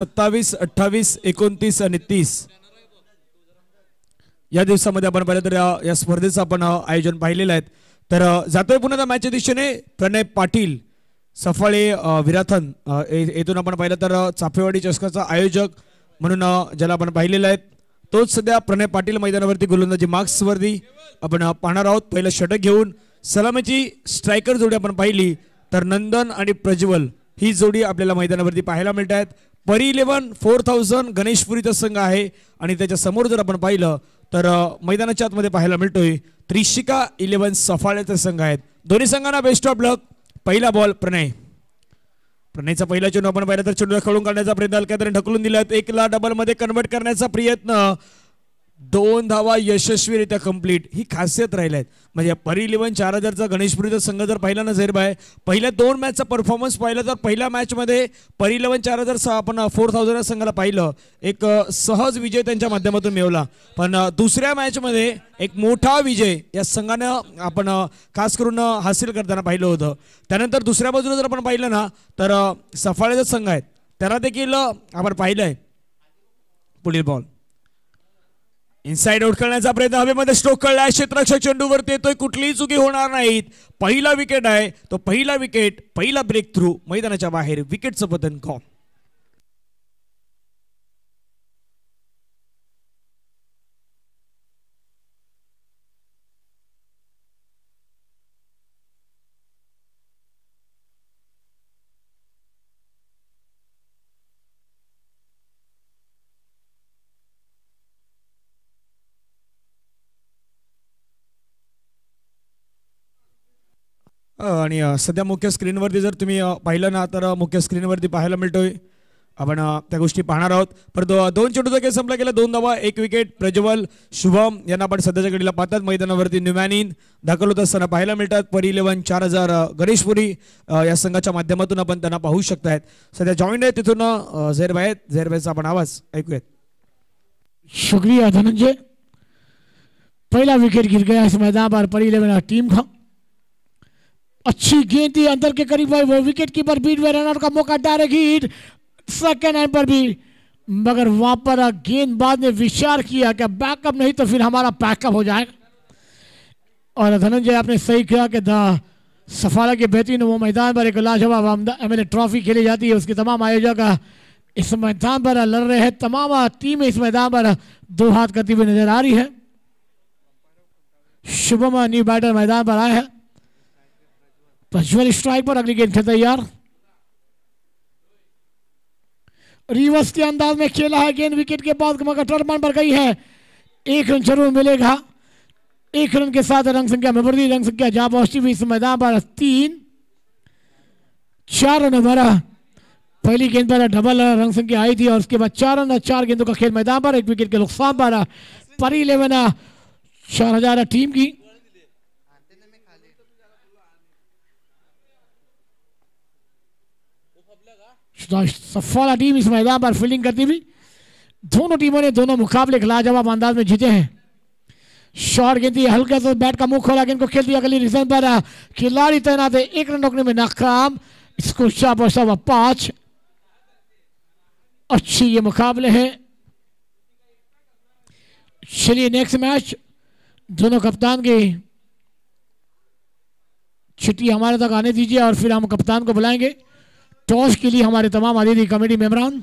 27, 28, 29 आणि 30 या दिवसामध्ये आपण पाहिलं तर या स्पर्धेचं आपण आयोजन पाहिलेलं आहे। तर जातोय पुन्हा मॅचच्या दिशेने प्रणय पाटील सफाळे विराथन येथून आपण पाहिलं तर चाफेवाडी चषकाचा आयोजक म्हणून ज्याला आपण पाहिलेलं आहे तोच सध्या प्रणय पाटील मैदानावरती गोलंदाजी मार्क्सवरती आपण पाहणार आहोत। पहिलं षटक घेऊन सलामीची स्ट्रायकर जोडी आपण पाहिली तर नंदन आणि प्रज्वल ही जोडी आपल्याला मैदानावरती पाहायला मिळत आहेत। परी 11 4000 गणेशपुरीचा संघ आहे आणि त्याच्या समोर जर आपण पाहिलं तर मैदानाच्या आतमध्ये पाहायला मिळतोय त्रिशिका 11 सफाळ्याचा संघ आहेत। दोन्ही संघांना बेस्ट ऑफ लक। पहिला बॉल प्रणयचा पहिला चेंडू आपण पाहिलं तर चेंडूला खळून काढण्याचा प्रयत्न हलक्याने ढकलून दिला, एकला डबल मध्ये कन्वर्ट करण्याचा प्रयत्न, 2 धावा यशस्वीरित्या कंप्लीट। ही खासियत राहिली म्हणजे परी 11 4000चा गणेशपुरीचा संघ जर पाहिला ना झेर भाई पहिल्या 2 मॅचचा परफॉर्मन्स पाहिला तर पहिल्या मॅच मध्ये परी 11 4000 आपण 4000 संघाला पाहिलं एक सहज विजय त्यांच्या माध्यमातून मिळवला, पण दुसऱ्या मॅच मध्ये एक मोठा विजय या संघाने आपण खास करून हासिल करताना पाहिलं होतं। त्यानंतर दुसऱ्या बाजूला जर आपण पाहिलं ना तर सफाळेचा संघ आहे त्याला देखील आपण पाहिलंय। पुढील बॉल इनसाइड आउट करण्याचा प्रयत्न हवेमध्ये स्ट्रोक कळलाय, क्षेत्ररक्षक चेंडूवरती येतोय, कुठलीही चुकी होणार नाहीत। पहिला विकेट आहे तो पहिला विकेट, पहिला ब्रेक थ्रू मैदानाच्या बाहेर विकेटचं पतन कॉम। आणि सध्या मुख्य स्क्रीनवरती जर तुम्ही पाहिलं ना तर मुख्य स्क्रीनवरती पाहायला मिळतोय आपण त्या गोष्टी पाहणार आहोत। परंतु 2 चेंडूचा खेळ संपला गेला, 2 धावा 1 विकेट। प्रज्वल शुभम यांना आपण सध्याच्या घडीला पाहतात मैदानावरती न्यूमॅनिन दाखल होत असताना पाहायला मिळतात। परी 11 4000 गणेशपुरी या संघाच्या माध्यमातून आपण त्यांना पाहू शकतायत। सध्या जॉईन आहे तिथून झेर भाईचा आपण आवाज ऐकूयात। शुक्रिया धनंजय। पहला विकेट गिर गया इस मैदान पर परी 11 टीम का। अच्छी गेंद थी अंदर के करीब आई, वो विकेट कीपर बीट में रनआउट का मौका, डायरेक्ट हिट सेकंड एंड पर भी, मगर वहां पर गेंदबाज ने विचार किया कि बैकअप नहीं तो फिर हमारा पैकअप हो जाएगा। और धनंजय आपने सही कहा कि सफाला के बेहतरीन वो मैदान पर एक लाजवाब एमएलए ट्रॉफी खेली जाती है, उसके तमाम आयोजक इस मैदान पर लड़ रहे हैं। तमाम टीमें इस मैदान पर 2 हाथ करती हुई नजर आ रही है। शुभम न्यू बैटर मैदान पर आए हैं, प्रज्वल स्ट्राइक पर, अगली गेंद खेल तैयार। रिवर्स के अंदाज में खेला है गेंद विकेट के बाद, मगर टर्बन पर गई है। 1 रन जरूर मिलेगा। 1 रन के साथ रंग संख्या में बढ़ी, रंग संख्या जहां पहुंची हुई इस मैदान पर 3 4 रन हमारा। पहली गेंद पर डबल रंग संख्या आई थी और उसके बाद 4 रन, 4 गेंदों का खेल मैदान पर, 1 विकेट के नुकसान पर परी 11 4000 टीम की। सफाला टीम इस मैदान पर फील्डिंग करती हुई, दोनों टीमों ने दोनों मुकाबले लाजवाब अंदाज में जीते हैं। शॉर्ट गेंद हल्का सा बैट का मुंह खोला, गेंद को खेल दिया गली रिजन पर, खिलाड़ी तैनात है, 1 रन रोकने में नाकाम। इसको 5। अच्छी ये मुकाबले हैं। चलिए नेक्स्ट मैच, दोनों कप्तान की छुट्टी हमारे तक आने दीजिए और फिर हम कप्तान को बुलाएंगे टॉस के लिए। हमारे तमाम अतिथि कमेटी मेंबरान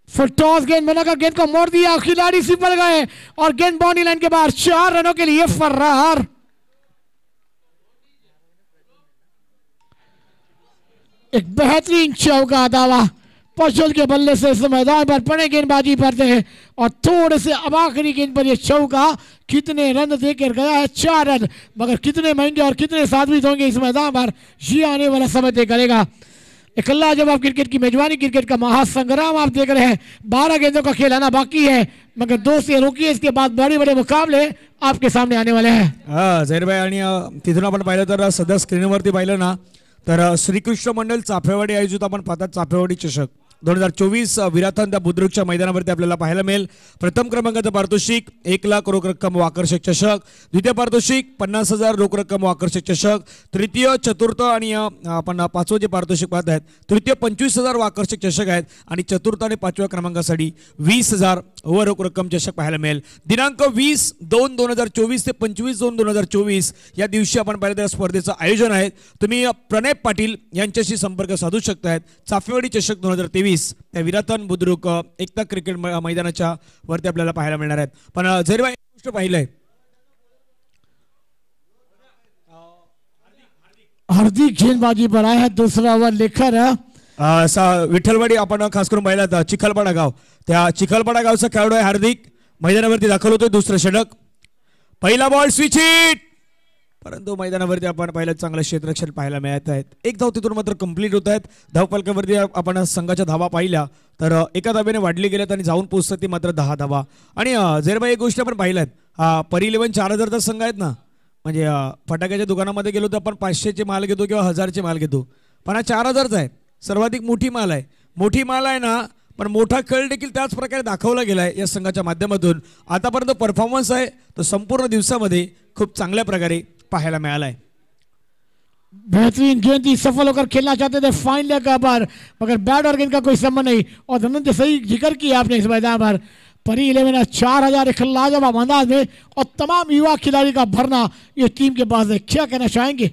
फिर टॉस गेंद बनाकर गेंद को मोड़ दिया, खिलाड़ी सिपल गए और गेंद बाउंड्री लाइन के बाहर। 4 रनों के लिए फर्रार। एक बेहतरीन चौका दावा पशुल के बल्ले से इस मैदान पर पड़े गेंदबाजी करते हैं और थोड़े से अब आखिरी गेंद पर यह चौका कितने रन देकर गया है, 4 रन, मगर कितने महंगे और कितने साबित होंगे इस मैदान पर ये आने वाला समय तय करेगा। एक लाजवाब क्रिकेट की मेजबानी, क्रिकेट का महासंग्राम आप देख रहे हैं। 12 गेंदों का खेल आना बाकी है, मगर 2 से रोकिए, इसके बाद बड़े बड़े मुकाबले आपके सामने आने वाले हैं। झैर भाई आणि तिथून आपण पाहिलं तर सध्या स्क्रीनवरती पाहिलं ना तर श्रीकृष्ण मंडल चाफेवाडी आयोजित आपण पाहतात चाफेवाडी चषक 2024 विराथन त्या बुद्रुकच्या मैदानावरती आपल्याला पाहायला मिळेल. प्रथम क्रमांकाचं पारितोषिक 1 लाख रोख रक्कम व आकर्षक चषक, द्वितीय पारितोषिक 50,000 रोख रक्कम व आकर्षक चषक, तृतीय चतुर्थ आणि आपण पाचवं जे पारितोषिक पाहत आहेत तृतीय 25,000 व आकर्षक चषक आहेत आणि चतुर्थ आणि पाचव्या क्रमांकासाठी 20,000 व रोख रक्कम चषक पाहायला मिळेल. दिनांक 20/2/2024 ते 25/2/2024 या दिवशी आपण पाहिलं त्या स्पर्धेचं आयोजन आहे. तुम्ही प्रणय पाटील यांच्याशी संपर्क साधू शकतायत. चाफेवाडी चषक 2023 त्या विराथन बुद्रुक एकता क्रिकेट मैदानाच्या वरती आपल्याला पाहायला मिळणार आहेत. पण जरी एक गोष्ट पाहिलंय, हार्दिक गेंदबाजी पर आया है. दूसरा ओवर लेकर विठ्ठलवाडी आपण खास करून पाहिलं चिखलपाडा गाव, त्या चिखलपाडा गावचा खेळाडू आहे हार्दिक, मैदानावरती दाखल होतोय. दुसरं षटक, पहिला बॉल स्विच हिट, परंतु मैदानावरती आपण पाहिलं चांगलं क्षेत्ररक्षण पाहायला मिळत आहेत. एक धाव तिथून मात्र कंप्लीट होत आहेत. धावफलकावरती आपण संघाच्या धावा पाहिल्या तर एका धाब्याने वाढली गेल्यात आणि जाऊन पोहोचतात ती मात्र 10 धावा. आणि जर एक गोष्ट आपण पाहिल्यात, परी 11 4000चा संघ आहेत ना, म्हणजे फटाक्याच्या दुकानामध्ये गेलो तर आपण 500चे माल घेतो किंवा 1000चे माल घेतो, पण हा 4000चा आहे. सर्वाधिक मोठी माल आहे, मोठी माल आहे ना, पण मोठा खेळ देखील त्याच प्रकारे दाखवला गेलाय या संघाच्या माध्यमातून. आतापर्यंत परफॉर्मन्स आहे तो संपूर्ण दिवसामध्ये खूप चांगल्या प्रकारे पाहायला मिळाला है. बेहतरीन गेंद थी, सफल होकर खेलना चाहते थे फाइन लेग पर, मगर बैट और गेंद का कोई संबंध नहीं. और धनंजय सही जिक्र किया आपने इस मैदान पर. परी 11 4000 एक लाजवाब अंदाज में और तमाम युवा खिलाड़ी का भरना ये टीम के पास है. क्या कहना चाहेंगे?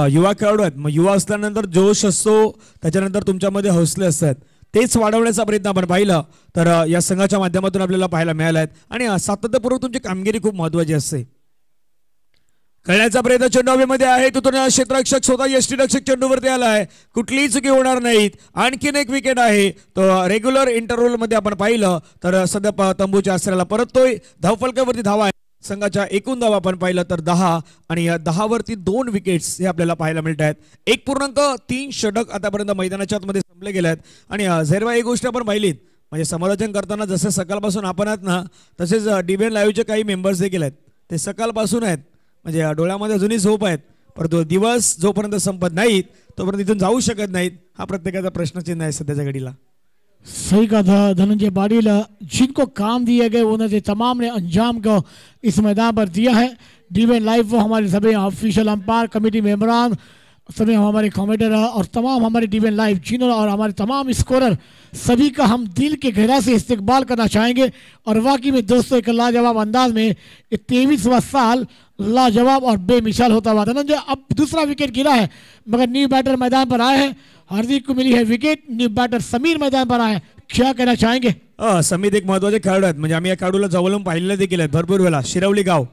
युवा खेळाडू आहेत, मग युवा असल्यानंतर जोश असतो, त्याच्यानंतर तुमच्यामध्ये हौसले असतात, तेच वाढवण्याचा प्रयत्न आपण पाहिलं तर या संघाच्या माध्यमातून आपल्याला पाहायला मिळाला आहे. आणि सातत्यपूर्वक तुमची कामगिरी खूप महत्त्वाची असते. खेळण्याचा प्रयत्न चेंडू हवेमध्ये आहे, तिथून क्षेत्ररक्षक स्वतः यष्टीरक्षक चेंडूवरती आला आहे, कुठलीही चुकी होणार नाहीत. आणखीन एक विकेट आहे तो रेग्युलर इंटरव्हल मध्ये आपण पाहिलं तर सध्या तंबूच्या आश्रयाला परततोय. धावफलकावरती धावा आहे, संघाच्या एकूण धावा आपण पाहिलं तर 10 आणि 10 वरती 2 विकेट्स हे आपल्याला पाहायला मिळत आहेत. 1.3 षटक आतापर्यंत मैदानाच्या आतमध्ये संपले गेले आहेत. आणि झैरबा एक गोष्ट आपण पाहिलीत, म्हणजे समालोचन करताना जसे सकाळपासून आपण आहात ना, तसेच DBN लाईव्हचे काही मेंबर्स देखील आहेत, ते सकाळपासून आहेत, म्हणजे डोळ्यामध्ये अजूनही झोप आहेत, परंतु दिवस जोपर्यंत संपत नाहीत तोपर्यंत इथून जाऊ शकत नाहीत. हा प्रत्येकाचा प्रश्नचिन्ह आहे सध्याच्या घडीला. सही कहा था धनंजय पाटिल, जिनको काम दिए गए उन्होंने तमाम ने अंजाम को इस मैदान पर दिया है. DBN लाइव वो हमारे सभी ऑफिशियल अंपायर कमेटी मेंबरान, सभी हमारे कमेंटेटर और तमाम हमारे DBN लाइव जिन्होंने और हमारे तमाम स्कोरर, सभी का हम दिल के गहरा से इस्तकबाल करना चाहेंगे. और वाकई में दोस्तों एक लाजवाब अंदाज में 23वां साल लाजवाब और बेमिसाल होता हुआ. धनंजय अब दूसरा विकेट गिरा है, मगर न्यू बैटर मैदान पर आए हैं. हार्दिक को मिली है विकेट, न्यू बैटर समीर मैदान पर आए. क्या कहना चाहेंगे? समीर एक महत्वाचे खेळाडू आहेत, म्हणजे आम्ही या खेळाडूला जवळून पाहिलेलं देखील आहे भरपूर वेळा. शिरवली गाव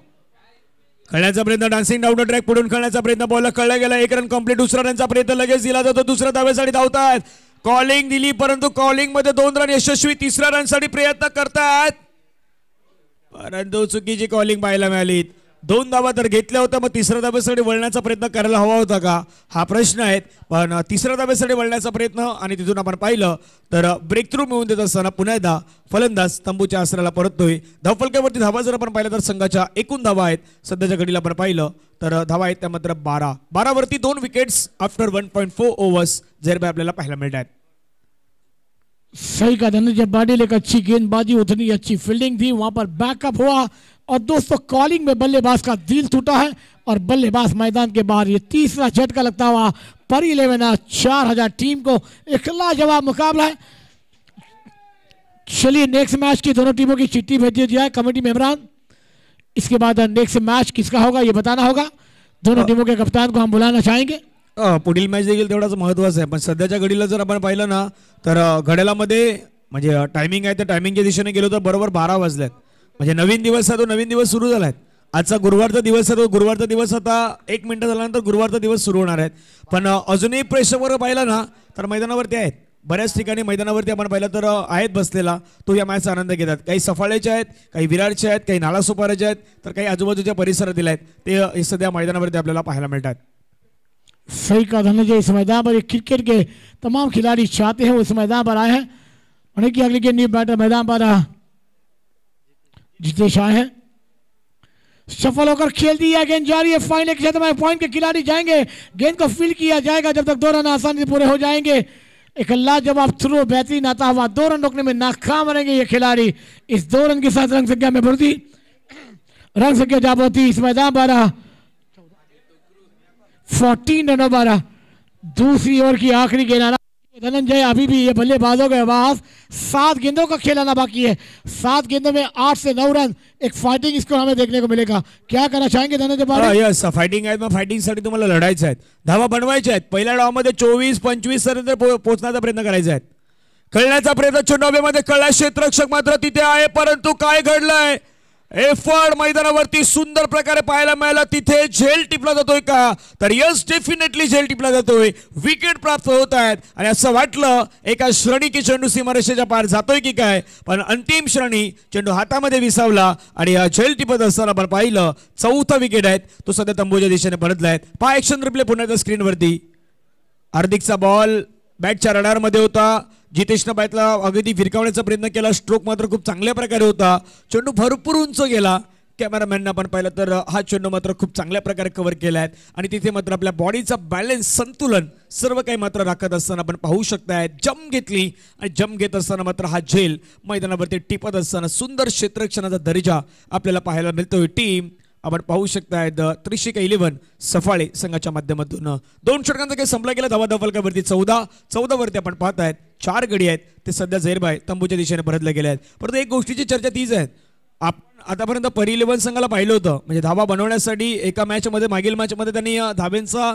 खेळण्याचा प्रयत्न, डान्सिंग डाऊन ट्रॅक पुढून खेळण्याचा प्रयत्न, बॉलला कळला गेला, 1 रन कंप्लीट. दुसरा रनचा प्रयत्न लगेच दिला जातो, दुसऱ्या धावेसाठी धावतात, कॉलिंग दिली परंतु कॉलिंग मध्ये 2 रन यशस्वी, तिसऱ्या रनसाठी प्रयत्न करतात परंतु चुकीची कॉलिंग पाहायला मिळाली. 2 धावा तर घेतल्या होत्या, मग तिसऱ्या धावेसाठी वळण्याचा प्रयत्न करायला हवा होता का, हा प्रश्न आहे. पण तिसऱ्या धावेसाठी वळण्याचा प्रयत्न आणि तिथून आपण पाहिलं तर ब्रेक थ्रू मिळवून देत असताना पुन्हा एकदा फलंदाज तंबूच्या आसऱ्याला परततोय. धावफलकावरती धावा जर आपण पाहिलं तर संघाच्या एकूण धावा आहेत सध्याच्या घडीला आपण पाहिलं तर धावा आहेत त्या मात्र 12 वरती 2 विकेट्स आफ्टर 1.4 ओव्हर्स जर आपल्याला पाहायला मिळतात. सही का धनंजय पाटिल, एक अच्छी गेंदबाजी, उतनी अच्छी फील्डिंग थी, वहां पर बैकअप हुआ और दोस्तों कॉलिंग में बल्लेबाज का दिल टूटा है और बल्लेबाज मैदान के बाहर. ये तीसरा झटका लगता हुआ परी 11 4000 टीम को एक लाजवाब मुकाबला है. चलिए नेक्स्ट मैच की दोनों टीमों की चिट्ठी भेज दी जाए कमेटी मेंबरान. इसके बाद नेक्स्ट मैच किसका होगा ये बताना होगा. दोनों टीमों के कप्तान को हम बुलाना चाहेंगे. पुढील मॅच देखील तेवढाच महत्त्वाचं आहे, पण सध्याच्या घडीला जर आपण पाहिलं ना तर घड्याळामध्ये म्हणजे टायमिंग आहे त्या टायमिंगच्या दिशेने गेलो तर बरोबर 12 वाजलेत. म्हणजे नवीन दिवस आहे तो नवीन दिवस सुरू झालाय. आजचा गुरुवारचा दिवस आहे तो गुरुवारचा दिवस आता 1 मिनिट झाल्यानंतर गुरुवारचा दिवस सुरू होणार आहे. पण अजूनही प्रेक्षकावर पाहिलं ना तर मैदानावरती आहेत, बऱ्याच ठिकाणी मैदानावरती आपण पाहिलं तर आहेत बसलेला, तो या मॅचचा आनंद घेतात. काही सफाळेचे आहेत, काही विरारचे आहेत, काही नालासोपाराचे आहेत, तर काही आजूबाजूच्या परिसरातील आहेत, ते सध्या मैदानावरती आपल्याला पाहायला मिळतात. सही का धनंजय, इस मैदान पर क्रिकेट के तमाम खिलाड़ी चाहते हैं वो इस मैदान पर आए हैं. और की अगली गेंद न्यू बैटर मैदान पर जितेश आए हैं, सफल होकर खेल दिया, गेंद जारी है, फाइनल के क्षेत्र में पॉइंट के खिलाड़ी जाएंगे, गेंद को फील्ड किया जाएगा जब तक 2 रन आसानी से पूरे हो जाएंगे. एक लाजवाब थ्रो बेहतरीन आता हुआ 2 रन रोकने में नाकाम रहेंगे ये खिलाड़ी। इस 2 रन के साथ रंग संख्या में बढ़ती, रंग संख्या जा होती इस मैदान पर 14 रनों पर। दूसरी ओवर की आखिरी गेंद धनंजय, अभी भी ये बल्लेबाजों के पास 7 गेंदों का खेल आना बाकी है। 7 गेंदों में 8 से 9 रन, एक फाइटिंग स्कोर हमें देखने को मिलेगा। क्या करना चाहेंगे धनंजय? यस, फायटिंग आहे, मग फायटिंगसाठी तुम्हाला लढायचं आहे, धावा बनवायच्या आहेत। पहिल्या डावामध्ये 24-25 पर्यंत पोहोचण्याचा प्रयत्न करायचा आहे। कळण्याचा प्रयत्न चेंडूमध्ये कळला, क्षेत्ररक्षक मात्र तिथे आहे, परंतु काय घडलंय? एफर्ट मैदानावरती सुंदर प्रकारे पाहायला मिळाला। तिथे झेल टिपला जातोय का? तर यस, डेफिनेटली झेल टिपला जातोय, विकेट प्राप्त होत आहेत आणि असं वाटलं एका श्रेणी की चेंडू सीमारेषेच्या पार जातोय की काय, पण अंतिम श्रेणी चेंडू हातामध्ये विसावला आणि झेल टिपत असताना आपण पाहिलं 4था विकेट आहे, तो सध्या तंबूच्या दिशेने परतलाय। पहा ऍक्शन रिप्ले पुन्हा एकदा स्क्रीनवरती। हार्दिकचा बॉल बॅटच्या रडारमध्ये होता, जितेशनं बॅटला अगदी फिरकावण्याचा प्रयत्न केला, स्ट्रोक मात्र खूप चांगल्या प्रकारे होता, चेंडू भरपूर उंच गेला। कॅमेरामॅननं आपण पाहिलं तर हा चेंडू मात्र खूप चांगल्या प्रकारे कव्हर केला आहे आणि तिथे मात्र आपल्या बॉडीचा बॅलन्स, संतुलन सर्व काही मात्र राखत असताना आपण पाहू शकताय जम घेतली आणि जम घेत असताना मात्र हा झेल मैदानावरती टिपत असताना सुंदर क्षेत्ररक्षणाचा दर्जा आपल्याला पाहायला मिळतोय। टीम आपण पाहू शकताय त्रिशिका 11 सफाळे संघाच्या माध्यमातून 2 षटकांचा काही संपला गेला। धावा फलकावरती 14 वरती आपण पाहतायत 4 गडी आहेत, ते सध्या झैरबाई तंबूच्या दिशेने परतले गेले आहेत। परंतु एक गोष्टीची चर्चा तीच आहे, आपण आतापर्यंत परी 11 संघाला पाहिलं होतं, म्हणजे धावा बनवण्यासाठी एका मॅचमध्ये, मागील मॅचमध्ये त्यांनी धावेंचा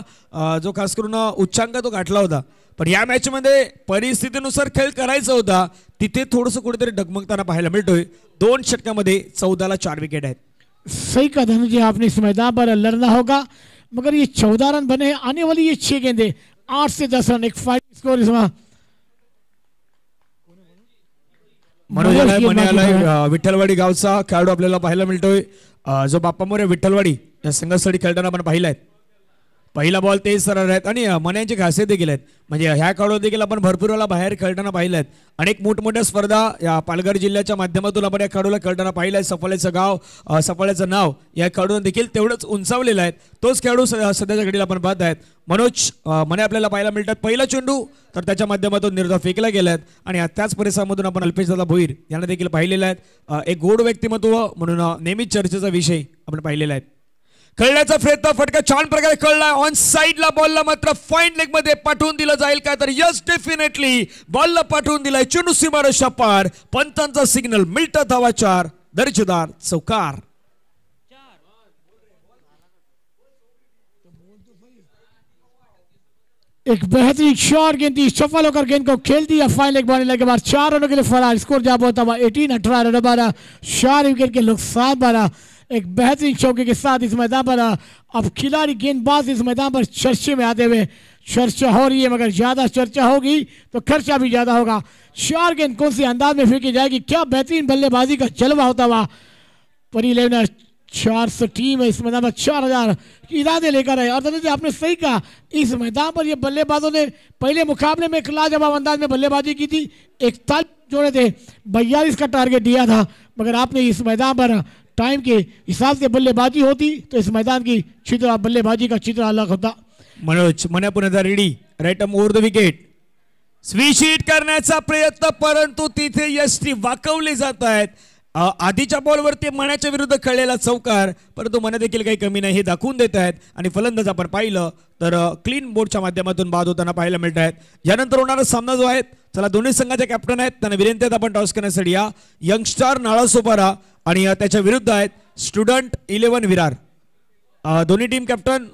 जो खास करून उच्चांक तो गाठला होता, पण या मॅचमध्ये परिस्थितीनुसार खेळ करायचा होता, तिथे थोडंसं कुठेतरी डगमगताना पाहायला मिळतोय। 2 षटकामध्ये 14ला 4 विकेट आहेत। सही कहा धनंजय, आपने इस मैदान पर लड़ना होगा, मगर ये 14 रन बने, आने वाली ये 6 गेंदें 8 से 10 रन, एक फाइटिंग स्कोर इसमें। मनोज विठ्ठलवाडी गावचा खेळाडू आपल्याला पाहायला मिळतोय, जो बाप्पा मोरे विठ्ठलवाडी या संघासाठी खेळताना आपण पाहिलाय। पहिला बॉल तेज सरळ आहेत आणि मन्यांची खासियत देखील आहेत, म्हणजे ह्या खेळाडू देखील आपण भरपूर वेळा बाहेर खेळताना पाहिल्यात। अनेक मोठमोठ्या स्पर्धा या पालघर जिल्ह्याच्या माध्यमातून आपण या खेळाडूला खेळताना पाहिलंय। सफाळ्याचं गाव, सफाळ्याचं नाव या खेळाडूने देखील तेवढंच उंचावलेलं आहे। तोच खेळाडू सध्याच्या घडीला आपण पाहत आहेत। मनोज मने आपल्याला पाहायला मिळतात, पहिला चेंडू तर त्याच्या माध्यमातून निर्धाव फेकला गेलाय आणि त्याच परिसरामधून आपण अल्पेशदादा भोईर यांना देखील पाहिलेलं आहे। एक गोड व्यक्तिमत्व म्हणून नेहमीच चर्चेचा विषय आपण पाहिलेला आहे। खेळण्याचा प्रयत्न, फटका छान प्रकारे खेळलाय, ऑन साइडला बॉलला मात्र फाईन लेग मध्ये पाठवून दिलं जाईल का? तर यस, डेफिनेटली बॉलला पाठवून दिलाय, चेंडू सीमारेषा पार, पंतांचा सिग्नल, मिळतात धावा 4, दर्जेदार चौकार। एक बेहतरीन शॉट गेंद थी, सफल होकर गेंद को खेल दिया, फाइन लेग बनने के बाद 4 रनों के लिए फरार। स्कोर जा होता हुआ 18-18 रन 12, 4 विकेट के नुकसान 12। एक बेहतरीन चौके के साथ इस मैदान पर अब खिलाड़ी गेंदबाज इस मैदान पर चर्चे में आते हुए, चर्चा हो रही है मगर ज्यादा चर्चा होगी तो खर्चा भी ज्यादा होगा। 4 गेंद कौन सी अंदाज में फेंकी जाएगी, क्या बेहतरीन बल्लेबाजी का जलवा होता हुआ। परी 11 400 टीम है इस मैदान पर, 4000 इरादे लेकर आए। और दादा आपने सही कहा, इस मैदान पर ये बल्लेबाजों ने पहले मुकाबले में एक लाजवाब अंदाज में बल्लेबाजी की थी, 41 जोड़े थे, 42 का टारगेट दिया था, मगर आपने इस मैदान पर टाइम के हिसाब से बल्लेबाजी होती तो इस मैदान की चित्र, बल्लेबाजी का चित्र अलग होता। मनोज मने पुन्हा ready, right um over the wicket, switch hit करण्याचा प्रयत्न, परंतु तिथे यष्टी वाकवले जात आहेत। आधीच्या बॉलवरती मण्याच्या विरुद्ध खेळलेला चौकार, परंतु मने देखील काही कमी नाही हे दाखवून देत आहेत आणि फलंदाज आपण पाहिलं तर क्लीन बोर्डच्या माध्यमातून बाद होताना पाहायला मिळत आहेत। यानंतर होणारा सामना जो आहे, चला दोन्ही संघाचे कॅप्टन आहेत, त्यांना विनंती आहे आपण टॉस करण्यासाठी या। यंगस्टार नाळासोपारा आणि त्याच्या विरुद्ध आहेत स्टुडंट 11 विरार। दोन्ही team captain,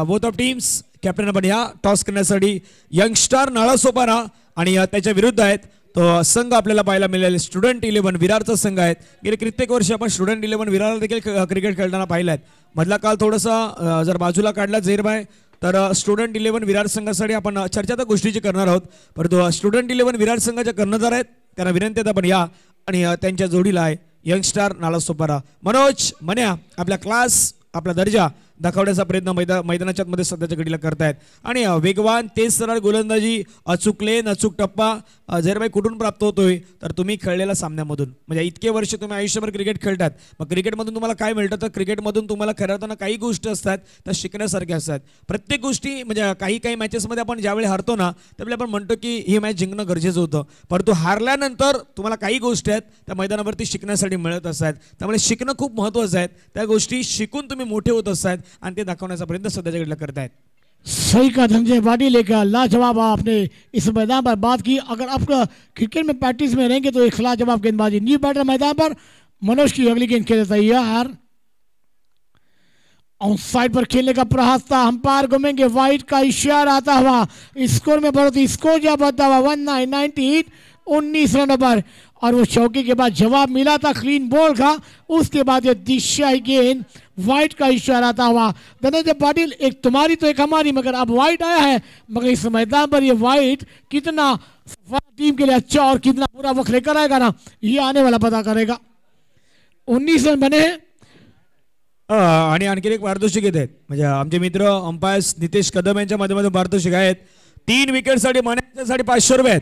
both of teams captain आपण या टॉस करण्यासाठी। यंगस्टार नाळासोपारा आणि त्याच्या विरुद्ध आहेत तो संघ आपल्याला पाहायला मिळेल स्टुडंट 11 विरारचा संघ आहे। गेले कित्येक वर्ष आपण स्टुडंट 11 विरारला देखील क्रिकेट खेळताना पाहिलाय। मधला काल थोडासा जर बाजूला काढला झैरबाई तर स्टुडंट 11 विरार संघासाठी आपण चर्चा तर गोष्टीची करणार आहोत, परंतु स्टुडंट 11 विरार संघाचे कर्णधार आहेत, त्यांना विनंती आहे आपण या आणि त्यांच्या जोडीला आहे यंगस्टार नाळासोपारा। मनोज मन्या, आपला क्लास, आपला दर्जा दाखवण्याचा प्रयत्न मैदानाच्या मध्ये सध्याच्या घडीला करतायत आणि वेगवान तेज सरळ गोलंदाजी, अचूक लेन, अचूक टप्पा जर भाई कुठून प्राप्त होतोय तर तुम्ही खेळलेल्या सामन्यामधून, म्हणजे इतके वर्ष तुम्ही आयुष्यभर क्रिकेट खेळतात, मग क्रिकेटमधून तुम्हाला काय मिळतं तर क्रिकेटमधून तुम्हाला खेळताना काही गोष्टी असतात त्या शिकण्यासारख्या असतात. प्रत्येक गोष्टी म्हणजे काही मॅचेसमध्ये आपण ज्यावेळी हरतो ना त्यावेळी आपण म्हणतो की ही मॅच जिंकणं गरजेचं होतं, परंतु हारल्यानंतर तुम्हाला काही गोष्टी आहेत त्या मैदानावरती शिकण्यासाठी मिळत असतात. त्यामुळे शिकणं खूप महत्त्वाचं आहे. त्या गोष्टी शिकून तुम्ही मोठे होत असतात आणि ते दाखवण्याचा प्रयत्न सध्याच्या घडीला करतायत. सही का धनंजय पाटिल, लेकर लाजवाब आपने इस मैदान पर बात की. अगर आप क्रिकेट में प्रैक्टिस में रहेंगे तो एक लाजवाब गेंदबाजी. न्यू बैटर मैदान पर मनोज की अगली गेंद खेले तैयार. ऑन साइड पर खेलने का प्रयास था, अंपायर घूमेंगे, वाइट का इशारा आता हुआ. स्कोर में बढ़ोतरी, स्कोर जब बढ़ता हुआ 19 रनों पर, और वो चौके के बाद जवाब मिला था क्लीन बॉल का. उसके बाद ये दिशाई गेंद, वाइट का इशारा आता हुआ. धनंजय पाटिल, एक तुम्हारी तो एक हमारी, मगर अब वाइट आया है, मगर इस मैदान पर ये वाइट कितना टीम के लिए अच्छा और कितना बुरा वक्त लेकर आएगा ना, ये आने वाला पता करेगा. 19 रन बने हैं. आणि आणखी एक पारितोषिक येत आहेत, म्हणजे आमचे मित्र अंपायर्स नितेश कदम यांच्या माध्यमातून पारितोषिक आहेत. 3 विकेटसाठी मान्यतेसाठी 500 रुपये आहेत.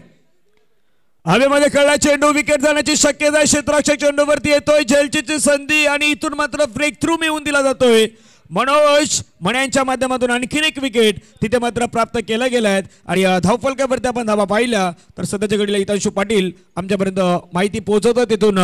हवेमध्ये खेळला चेंडू, विकेट जाण्याची शक्यता आहे. क्षेत्ररक्षक चेंडूवरती येतोय, झेलचीची संधी आणि इथून मात्र ब्रेक थ्रू मिळवून दिला जातोय. मनोज मण्यांच्या माध्यमातून आणखीन एक विकेट तिथे मात्र प्राप्त केल्या गेल्या आहेत. आणि धावफलकावरती आपण धावा पाहिल्या तर सध्याच्या घडीला हितांशु पाटील आमच्यापर्यंत माहिती पोहोचवतात. तिथून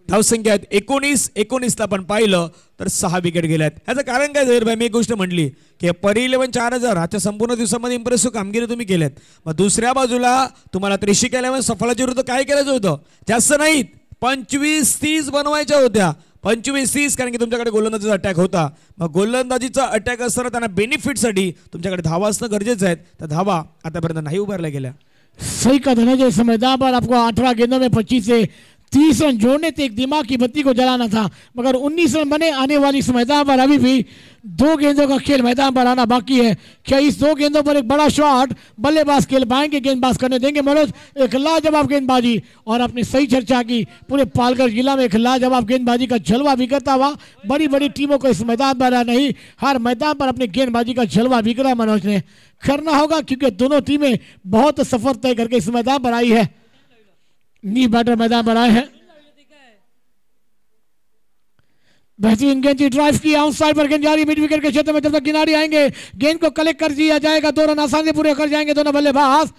धावसंख्या आहेत 19 आपण पाहिलं तर 6 विकेट गेल्यात. ह्याचं कारण काय जाहीर भाई, मी एक गोष्ट म्हटली की परी 11 4000 आजच्या संपूर्ण दिवसामध्ये इम्प्रेसिव्ह कामगिरी तुम्ही केल्यात. मग दुसऱ्या बाजूला तुम्हाला 83 केल्यामुळे सफळाच्या विरुद्ध काय करायचं होतं, जास्त नाहीत 25-30 बनवायच्या होत्या. 25-30 कारण की तुमच्याकडे गोलंदाजीचा अटॅक होता. मग गोलंदाजीचा अटॅक असताना त्यांना बेनिफिटसाठी तुमच्याकडे धावा असणं गरजेचं आहे. त्या धावा आतापर्यंत नाही उभारल्या गेल्या. सही का धनंजय, इस मैदान पर आपको 18 गेंदों में 25 से 30 रन जोड़ने थे, एक दिमाग की बत्ती को जलाना था, मगर 19 रन बने. आने वाली इस मैदान पर अभी भी 2 गेंदों का खेल मैदान पर आना बाकी है. क्या इस 2 गेंदों पर एक बड़ा शॉट बल्लेबाज खेल पाएंगे, गेंदबाज करने देंगे मनोज? एक लाजवाब गेंदबाजी, और आपने सही चर्चा की, पूरे पालघर जिला में एक लाजवाब गेंदबाजी का जलवा बिखरता हुआ. बड़ी बड़ी टीमों को इस मैदान पर नहीं, हर मैदान पर अपने गेंदबाजी का जलवा बिखरा मनोज ने. करना होगा क्योंकि दोनों टीमें बहुत सफर तय करके इस मैदान पर आई है. न्यू बैटर मैदान पर आए हैं. बेहतरीन गेंद की ड्राइव की, आउट साइड पर गेंद जारी मिड विकेट के क्षेत्र में. जब तक किनारे आएंगे गेंद को कलेक्ट कर दिया जाएगा. 2 रन आसानी से पूरे कर जाएंगे दोनों बल्लेबाज,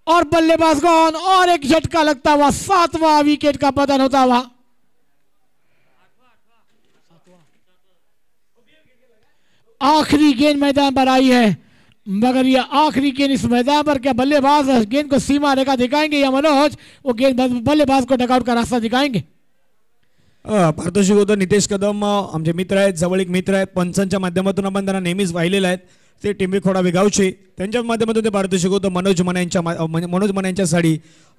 और बल्लेबाज गॉन, और एक झटका लगता हुआ 7वां विकेट का पतन होता हुआ. आखिरी गेंद मैदान पर आई है, मगर ये आखिरी गेंद इस मैदान पर क्या बल्लेबाज गेंद को सीमा रेखा दिखाएंगे या मनोज वो गेंद बल्लेबाज को डकआउट का रास्ता दिखाएंगे? पारितोषिक होतं नितेश कदम आमचे मित्र आहेत, जवळीक मित्र आहेत. पंचांच्या माध्यमातून आपण त्यांना नेहमीच पाहिलेलं आहेत. ते टिंबीखोडा वेगावचे, त्यांच्या माध्यमातून ते पारितोषिक होतं. मनोज मण्यांच्यासाठी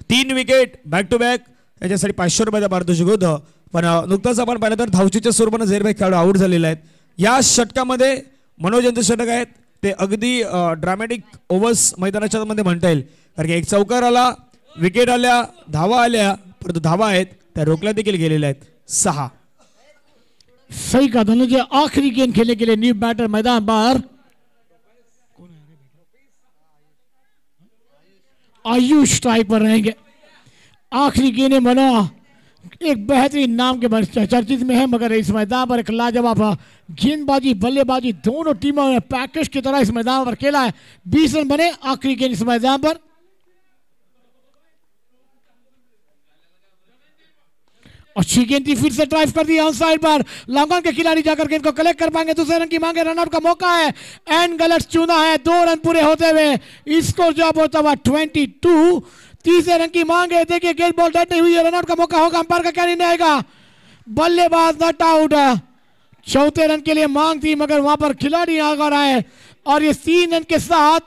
3 विकेट बॅक टू बॅक, त्याच्यासाठी 500 रुपयाचं पारितोषिक होतं. पण नुकताच आपण पाहिलं तर धावचीच्या स्वरूपानं झेरभाई खेळाडू आऊट झालेले आहेत. या षटकामध्ये मनोज यांचे षटक आहेत ते अगदी ड्रामॅटिक ओव्हर्स मैदानाच्या मध्ये म्हणता येईल. कारण की एक चौकार आला, विकेट आल्या, धावा आल्या, परंतु धावा आहेत त्या रोखल्या देखील गेलेल्या आहेत. 6. सही का धनंजय, आखिरी गेंद खेलने के लिए न्यू बैटर मैदान पर आयुष स्ट्राइक पर रहेंगे. आखिरी गेंद बना, एक बेहतरीन नाम के चर्चित में है, मगर इस मैदान पर एक लाजवाब गेंदबाजी बल्लेबाजी दोनों टीमों ने पैकेज की तरह इस मैदान पर खेला है. 20 रन बने. आखिरी गेंद इस मैदान पर अच्छी गेंद थी, फिर से ड्राइव कर दी ऑन साइड पर. लॉन्ग ऑन के खिलाड़ी जाकर गेंद को कलेक्ट कर पाएंगे, दूसरे रन की मांगे, रनआउट का मौका है, एंड गलत चुना है. 2 रन पूरे होते हुए स्कोर जॉब होता हुआ 22. तीसरे रन की मांग है, देखिए गेंद बॉल डेड नहीं हुई है, रनआउट का मौका होगा. अंपायर का क्या निर्णय आएगा? बल्लेबाज नॉट आउट. 4थे रन के लिए मांग थी, मगर वहां पर खिलाड़ी आगे आए, और ये 3 रन के साथ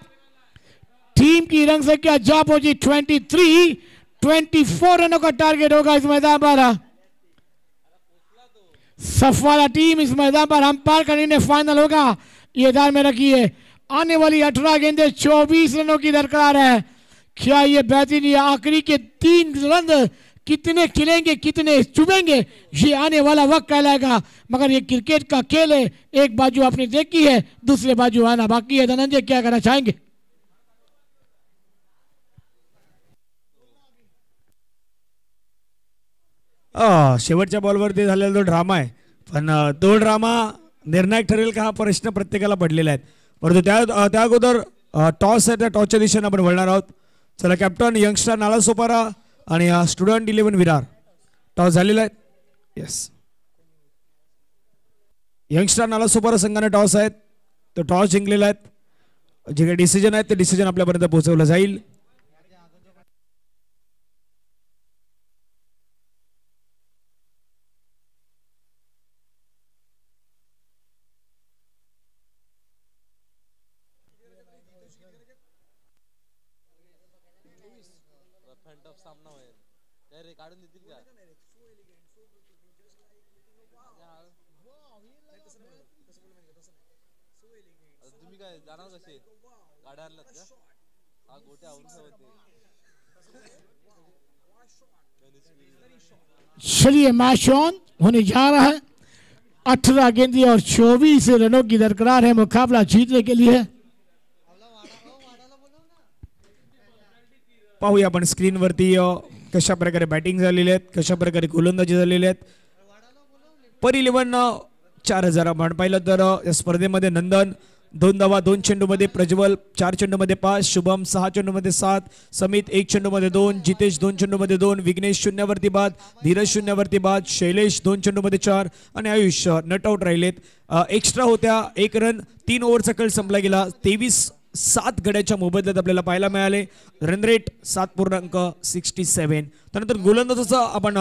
टीम की रन संख्या जा पहुंची 23. 24 रनों का टारगेट होगा इस मैदान पर. सफवाला टीम इस मैदान पर अंपायर का निर्णय फाइनल होगा, ये ध्यान में रखिए. आने वाली 18 गेंदें 24 रनों की दरकार है. क्या ये बेहतरीन आखिरी के 3 रन कितने खिलेंगे कितने चुभेंगे ये आने वाला वक्त कहलाएगा, मगर ये क्रिकेट का खेल है, एक बाजू आपने देखी है, दूसरे बाजू आना बाकी है। धनंजय क्या कहना चाहेंगे? शेवटच्या बॉलवरती झालेला जो ड्रामा आहे, पण तो ड्रामा निर्णायक ठरेल का हा प्रश्न प्रत्येकाला पडलेला आहे. परंतु त्या अगोदर टॉस आहे, त्या टॉसच्या दिशेने आपण वळणार आहोत. चला कॅप्टन यंगस्टर नालासोपारा आणि स्टुडंट 11 विरार टॉस झालेला आहे. येस, यंगस्टर नालासोपारा संघाने टॉस आहेत, तो टॉस जिंकलेला आहे. जे काही डिसिजन आहेत ते डिसिजन आपल्यापर्यंत पोहोचवलं जाईल. चलिए मैच ऑन होने जा रहा है. 18 गेंदें और 24 रनों की दरकार है मुकाबला जीतने के लिए. पाहूया आपण स्क्रीनवरती कशा प्रकारे बॅटिंग झालेली आहेत, कशा प्रकारे गोलंदाजी झालेली आहेत. पर 11 4000 आपण पाहिलं तर या स्पर्धेमध्ये नंदन 2 धावा 2 चेंडूमध्ये, प्रज्वल 4 चेंडूमध्ये 5, शुभम 6 चेंडूमध्ये 7, समित 1 चेंडूमध्ये 2, जितेश 2 चेंडूमध्ये 2, विघ्नेश 0 वरती बाद, धीरज 0 वरती बाद, शैलेश 2 चेंडूमध्ये 4 आणि आयुष नट आउट राहिलेत. एक्स्ट्रा होत्या 1 रन. 3 ओव्हरचा कळ संपला गेला. 23-7 गड्याच्या मोबदल्यात आपल्याला पाहायला मिळाले. Run rate 7.67. त्यानंतर गोलंदाजाचा आपण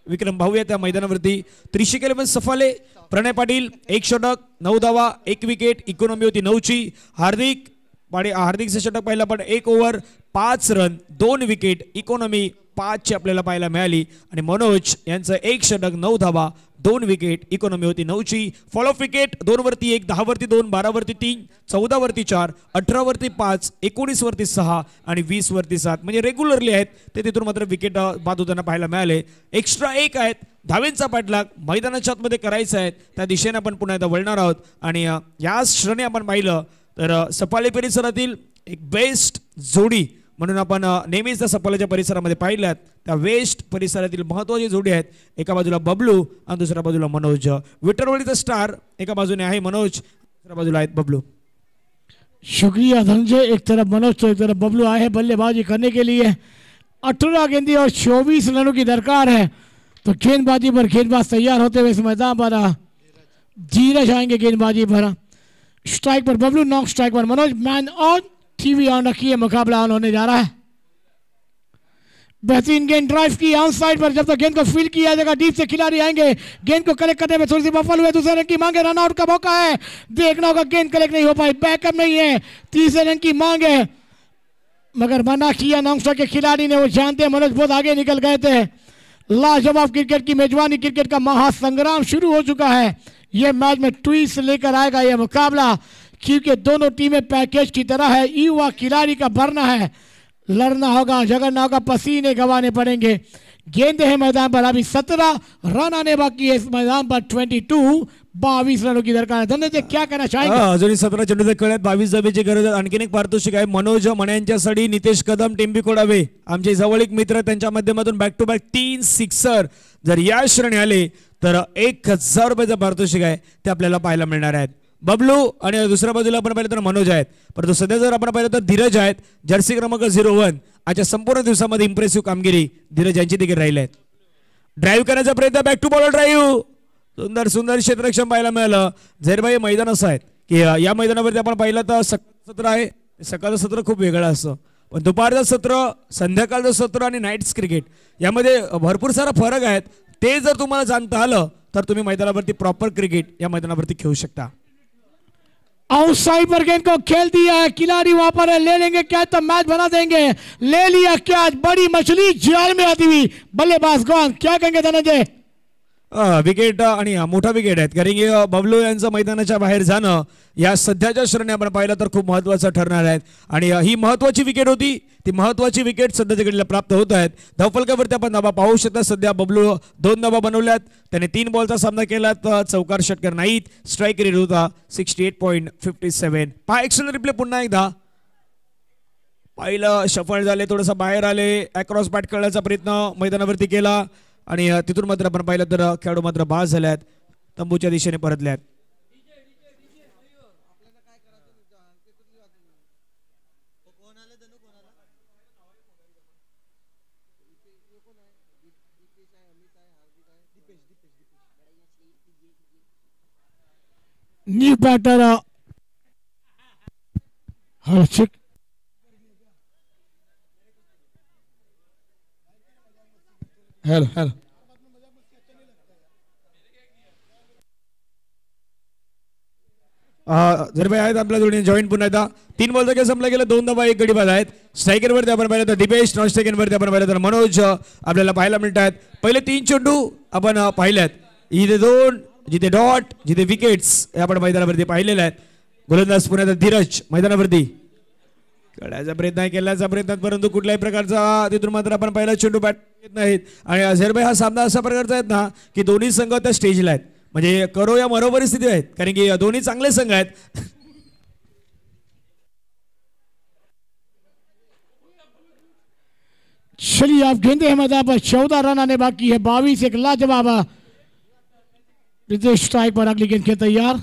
विक्रम पाहूया त्या मैदानावरती. त्रिशिक 11 सफाले, प्रणय पाटील 1 षटक 9 धावा 1 विकेट, इकॉनॉमी होती 9ची. हार्दिकचं षटक पाहिलं आपण 1 ओव्हर 5 रन 2 विकेट, इकॉनॉमी 5 ची आपल्याला पाहायला मिळाली. आणि मनोज यांचं 1 षटक 9 धावा 2 विकेट, इकॉनॉमी होती 9ची. फॉलो ऑफ विकेट 2 वरती 1, 10 वरती 2, 12 वरती 3, 14 वरती 4, 18 वरती 5, 19 वरती 6 आणि 20 वरती 7. म्हणजे रेग्युलरली आहेत ते, तिथून मात्र विकेट बाद होताना पाहायला मिळाले. एक्स्ट्रा 1 आहेत. धावेंचा पाठलाग मैदानाच्या आतमध्ये करायचा आहे, त्या दिशेने आपण पुन्हा एकदा वळणार आहोत. आणि या श्रेणी आपण पाहिलं तर सफाळे परिसरातील एक बेस्ट जोडी म्हणून आपण नेहमीच त्या सफाळेच्या परिसरामध्ये पाहिल्यात. त्या वेस्ट परिसरातील महत्त्वाची जोडी आहेत. एका बाजूला बबलू आणि दुसऱ्या बाजूला मनोज. विठ्ठलवाडीचा स्टार एका बाजूने आहे मनोज, दुसऱ्या बाजूला आहेत बबलू. शुक्रिया धनंजय. एक तरफ मनोज तो एक तरफ बबलू आए हैं बल्लेबाजी करने के लिए. 18 गेंदें और 24 रनों की दरकार है. तो गेंदबाजी पर गेंदबाज तैयार होते हुए इस मैदान पर धीरज आएंगे गेंदबाजी पर. स्ट्राइक पर बबलू, नॉक स्ट्राइक पर Manoj. Man on, TV on रखिए, मुकाबला ऑन होने जा रहा है. बेहतरीन गेंद ड्राइव की ऑन साइड पर. जब तक गेंद को फील्ड किया जाएगा डीप से खिलाड़ी आएंगे. गेंद को कलेक्ट करने में थोड़ी सी बफल हुए. दूसरे रन की मांग है, रन आउट का मौका है. देखना होगा गेंद कलेक्ट नहीं हो पाई, बैकअप नहीं है. तीसरे रन की मांग है मगर मना किया नॉन्स्टर के खिलाड़ी ने. वो जानते हैं मनोज बहुत आगे निकल गए थे. लाजवाब क्रिकेट की मेजबानी, क्रिकेट का महासंग्राम शुरू हो चुका है. यह मैच में ट्विस्ट लेकर आएगा यह मुकाबला, क्योंकि दोनों टीमें पैकेज की तरह है. युवा खिलाड़ी का भरना है, लड़ना होगा, झगड़ना होगा, पसीने गंवाने पड़ेंगे. गेंदे हैं मैदान पर. अभी 17 रन आने बाकी है इस मैदान पर. 22 रनों की दरकार है. धनंजय क्या कहना चाहेंगे? अजूनही 17 चेंडूचे खेळ आहेत. 22 धावेची गरज आहे. आणखीन एक पारितोषिक आहे. मनोज मण्यांच्यासाठी नितेश कदम, टिंबी कोडावे आमचे जवळीक मित्र, त्यांच्या माध्यमातून बॅक टू बॅक 3 सिक्सर जर या श्रेणी आले तर 1000 रुपयाचं पारितोषिक आहे ते आपल्याला पाहायला मिळणार आहेत. बबलू आणि दुसऱ्या बाजूला आपण पाहिलं तर मनोज आहेत. परंतु सध्या जर आपण पाहिलं तर धीरज आहेत. जर्सी क्रमांक 01. आजच्या संपूर्ण दिवसामध्ये इम्प्रेसिव्ह कामगिरी धीरज यांची देखील राहिली आहे. ड्राईव्ह करण्याचा प्रयत्न, बॅक टू बॉलर ड्राईव्ह, सुंदर सुंदर क्षेत्ररक्षण पाहायला मिळालं. झैरभाई मैदान असं आहे की या मैदानावरती आपण पाहिलं तर सत्र आहे. सकाळचं सत्र खूप वेगळं असतं, पण दुपारचं सत्र, संध्याकाळचं सत्र आणि नाईट्स क्रिकेट यामध्ये भरपूर सारा फरक आहेत. ते जर तुम्हाला जाणता आलं तर तुम्ही मैदानावरती प्रॉपर क्रिकेट या मैदानावरती खेळू शकता. आउटसाइड पर गेंद को खेल दिया है, खिलाड़ी वहां पर है. ले लेंगे कैच तो मैच बना देंगे. ले लिया कैच, बड़ी मछली जाल में आती हुई. बल्लेबाज गॉन. क्या कहेंगे धनंजय? विकेट आणि मोठा विकेट आहेत, कारण की बबलू यांचं मैदानाच्या बाहेर जाणं या सध्याच्या श्रेणी आपण पाहिलं तर खूप महत्त्वाचं ठरणार आहे. आणि ही महत्त्वाची विकेट होती, ती महत्त्वाची विकेट सध्याच्या घडीला प्राप्त होत आहेत. धावफलकावरती आपण धाबा पाहू शकता. सध्या बबलू 2 धाबा बनवल्यात, त्याने 3 बॉलचा सामना केला, चौकार षटकार नाहीत, स्ट्राईक रेट होता 68.57. पहा एक्स्टर्नल रिप्ले पुन्हा एकदा. पहिलं सफळ झाले, थोडंसं बाहेर आले, अक्रॉस बॅट खेळण्याचा प्रयत्न मैदानावरती केला आणि तिथून मात्र आपण पाहिलं तर खेळाडू मात्र बाद झाल्यात, तंबूच्या दिशेने परतल्यात. न्यू बैटर हर्षिक हेलो हेलो झरभाई आहेत आपल्या जोडीने जॉईन पुन्हा एकदा. 3 बॉलचा खेळ संपला गेला, 2 धाबा 1 गडी बाद आहेत. स्ट्रायकरवरती आपण पाहिलं तर दिपेश, नॉन स्ट्रायकरवरती आपण पाहिलं तर मनोज आपल्याला पाहायला मिळत आहेत. पहिले 3 चेंडू आपण पाहिल्यात, इथे 2 जिथे डॉट जिथे विकेट्स हे आपण मैदानावरती पाहिलेले आहेत. गोलंदाज पुन्हा एकदा धीरज मैदानावरती खेळायचा प्रयत्न केल्याचा प्रयत्न, परंतु कुठल्याही प्रकारचा तिथून मात्र आपण पहिला चेंडू बॅट येत नाहीत. आणि अझरभाई हा सामना अशा प्रकारचा आहेत ना की दोन्ही संघ त्या स्टेजला आहेत, म्हणजे करो या मरो परिस्थिती आहेत, कारण की दोन्ही चांगले संघ आहेत. चलिए आप गेंदे हैं मैदान पर, 14 रन आने बाकी है, 22 एक लाजवाब रितेश स्ट्राइक पर अगली गेंद के तैयार.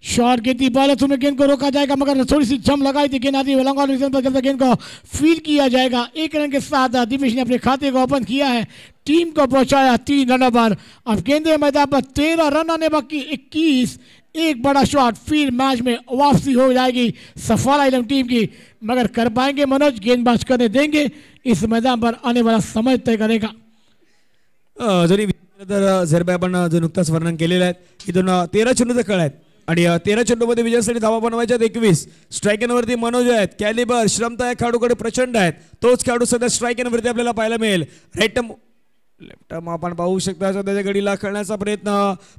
शॉट गेंद बॉल तुम्हें गेंद को रोका जाएगा, मगर थोड़ी सी जम लगाई थी गेंद आती पर गेंद को फील किया जाएगा. 1 रन के साथ दिपेश ने अपने खाते को ओपन किया है, टीम को पहुंचाया 3 रनों पर. अब गेंदे मैदान पर 13 रन आने बाकी, 21 एक बड़ा शॉट फिर मैच में वापसी हो जाएगी सफाला इलम टीम की, मगर कर पाएंगे मनोज, गेंदबाज करने देंगे, इस मैदान पर आने वाला समय तय करेगा. जरी तर झरभाई आपण जो नुकताच वर्णन केलेलं आहे, इथून 13 चेंडूचे खेळ आहेत आणि 13 चेंडूमध्ये विजयासाठी धावा बनवायच्या 21. स्ट्रायकरवरती मनोज आहेत, कॅलिबर श्रमता या खेळाडूकडे प्रचंड आहेत. तोच खेळाडू सध्या स्ट्रायकरवरती आपल्याला पाहायला मिळेल. राईट लेफ्ट आपण पाहू शकता सध्याच्या घडीला खेळण्याचा प्रयत्न,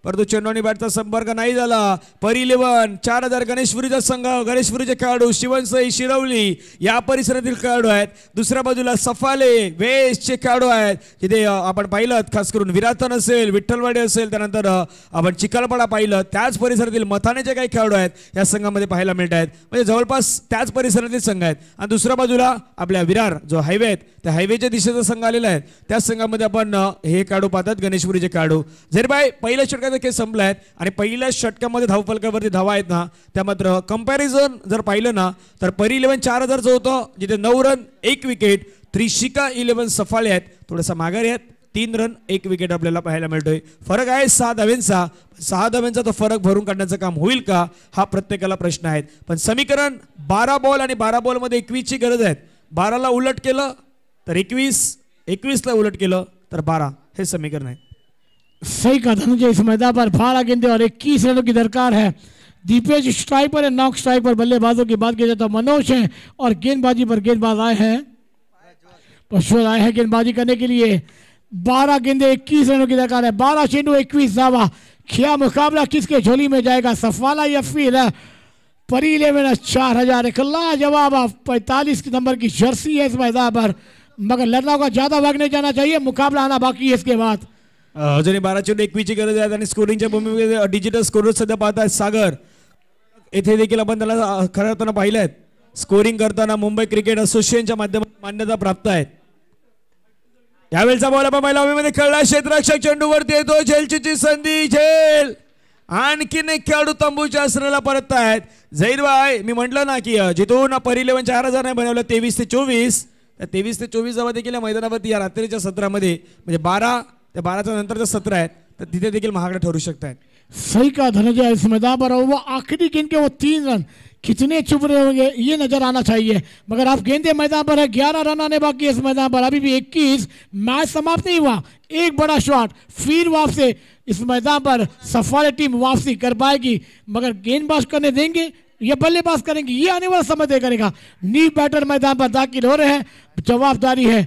परंतु चेंडू आणि बॅटचा संपर्क नाही झाला. पर 11 4000 गणेशपुरीचा संघ, गणेशपुरीचे खेळाडू शिवनसई शिरवली या परिसरातील खेळाडू आहेत. दुसऱ्या बाजूला सफाले वेस्टचे खेळाडू आहेत, जिथे आपण पाहिलं खास करून विराथन असेल, विठ्ठलवाडी असेल, त्यानंतर आपण चिखलपाडा पाहिलं, त्याच परिसरातील मथानेचे काही खेळाडू आहेत या संघामध्ये पाहायला मिळत आहेत, म्हणजे जवळपास त्याच परिसरातील संघ आहेत. आणि दुसऱ्या बाजूला आपल्या विरार जो हायवे आहेत त्या हायवेच्या दिशेचा संघ आलेला आहे, त्याच संघामध्ये आपण हे खेळाडू पाहतात गणेशपुरीचे खेळाडू. झरभाई पहिल्या षटकाचा खेळ संपला आहे आणि पहिल्या षटकामध्ये धावफलकावरती धावा आहेत ना, त्या मात्र कंपॅरिझन जर पाहिलं ना तर परी 11 4000चं होतं, जिथे 9 रन 1 विकेट. त्रिशिका 11 सफाळे आहेत, थोडासा माघारी आहेत, 3 रन 1 विकेट आपल्याला पाहायला मिळतोय. फरक आहे 6 धाव्यांचा. 6 धाव्यांचा तो फरक भरून काढण्याचं काम होईल का हा प्रत्येकाला प्रश्न आहे. पण समीकरण 12 बॉल आणि 12 बॉलमध्ये 21 ची गरज आहे. 12ला उलट केलं तर 21, 21ला उलट केलं तर 12, हे समीकरण है. सही कहा धनंजय, इस मैदान पर 12 गेंदे और 21 रनों की दरकार है. दीपेश स्ट्राइक पर है, नॉक स्ट्राइक पर बल्लेबाजों की बात की जाए तो मनोज हैं और गेंदबाजी पर गेंदबाज आए हैं, पशुर आए हैं गेंदबाजी करने के लिए. 12 गेंदे 21 रनों की दरकार है, 12 चेंडू 21 दावा. क्या मुकाबला किसके झोली में जाएगा, सफाला या फिर परी 11 4000. एक लाजवाब 45 नंबर की जर्सी है इस मैदान पर, मगर लड़ना का ज्यादा भाग नहीं जाना चाहिए, मुकाबला आना बाकी है इसके बाद. अजूनही 12 चेंडू 21 ची गरज आहे आणि स्कोरिंगच्या भूमिकेमध्ये डिजिटल स्कोरर सध्या पाहतायत सागर. येथे देखील आपण त्याला खऱ्या अर्थानं पाहिलं, स्कोरिंग करताना मुंबई क्रिकेट असोसिएशनच्या माध्यमातून मान्यता प्राप्त आहे. यावेळचा बॉल आपण पहिल्या ओव्हरमध्ये खेळला, क्षेत्ररक्षक चेंडूवरती येतो, झेलची संधी, झेल आणखीन एक खेळाडू तंबूच्या आसनाला परत आहेत. झैरभाई मी म्हटलं ना की जिथून परी 11 4000 नाही बनवलं 23 ते 24, 23 ते 24 जावा देखील मैदानावरती या रात्रीच्या सत्रामध्ये, म्हणजे 12 ते 12च्या नंतरचं सत्र आहे, तर तिथे देखील महागडे ठरू शकतात. सही कहा धनंजय, इस मैदान पर वो आखिरी गेंद के वो 3 रन कितने चुप रहे होंगे ये नजर आना चाहिए, मगर आप गेंदे मैदान पर है, 11 रन आने बाकी है इस मैदान पर, अभी भी 21. मैच समाप्त नहीं हुआ, एक बड़ा शॉट फिर वापसी इस मैदान पर सफारी टीम वापसी कर पाएगी, मगर गेंदबाज करने देंगे या बल्लेबाज करेंगे ये आने वाला समय तय करेगा. न्यू बैटर मैदान पर दाखिल हो रहे हैं, जवाबदारी है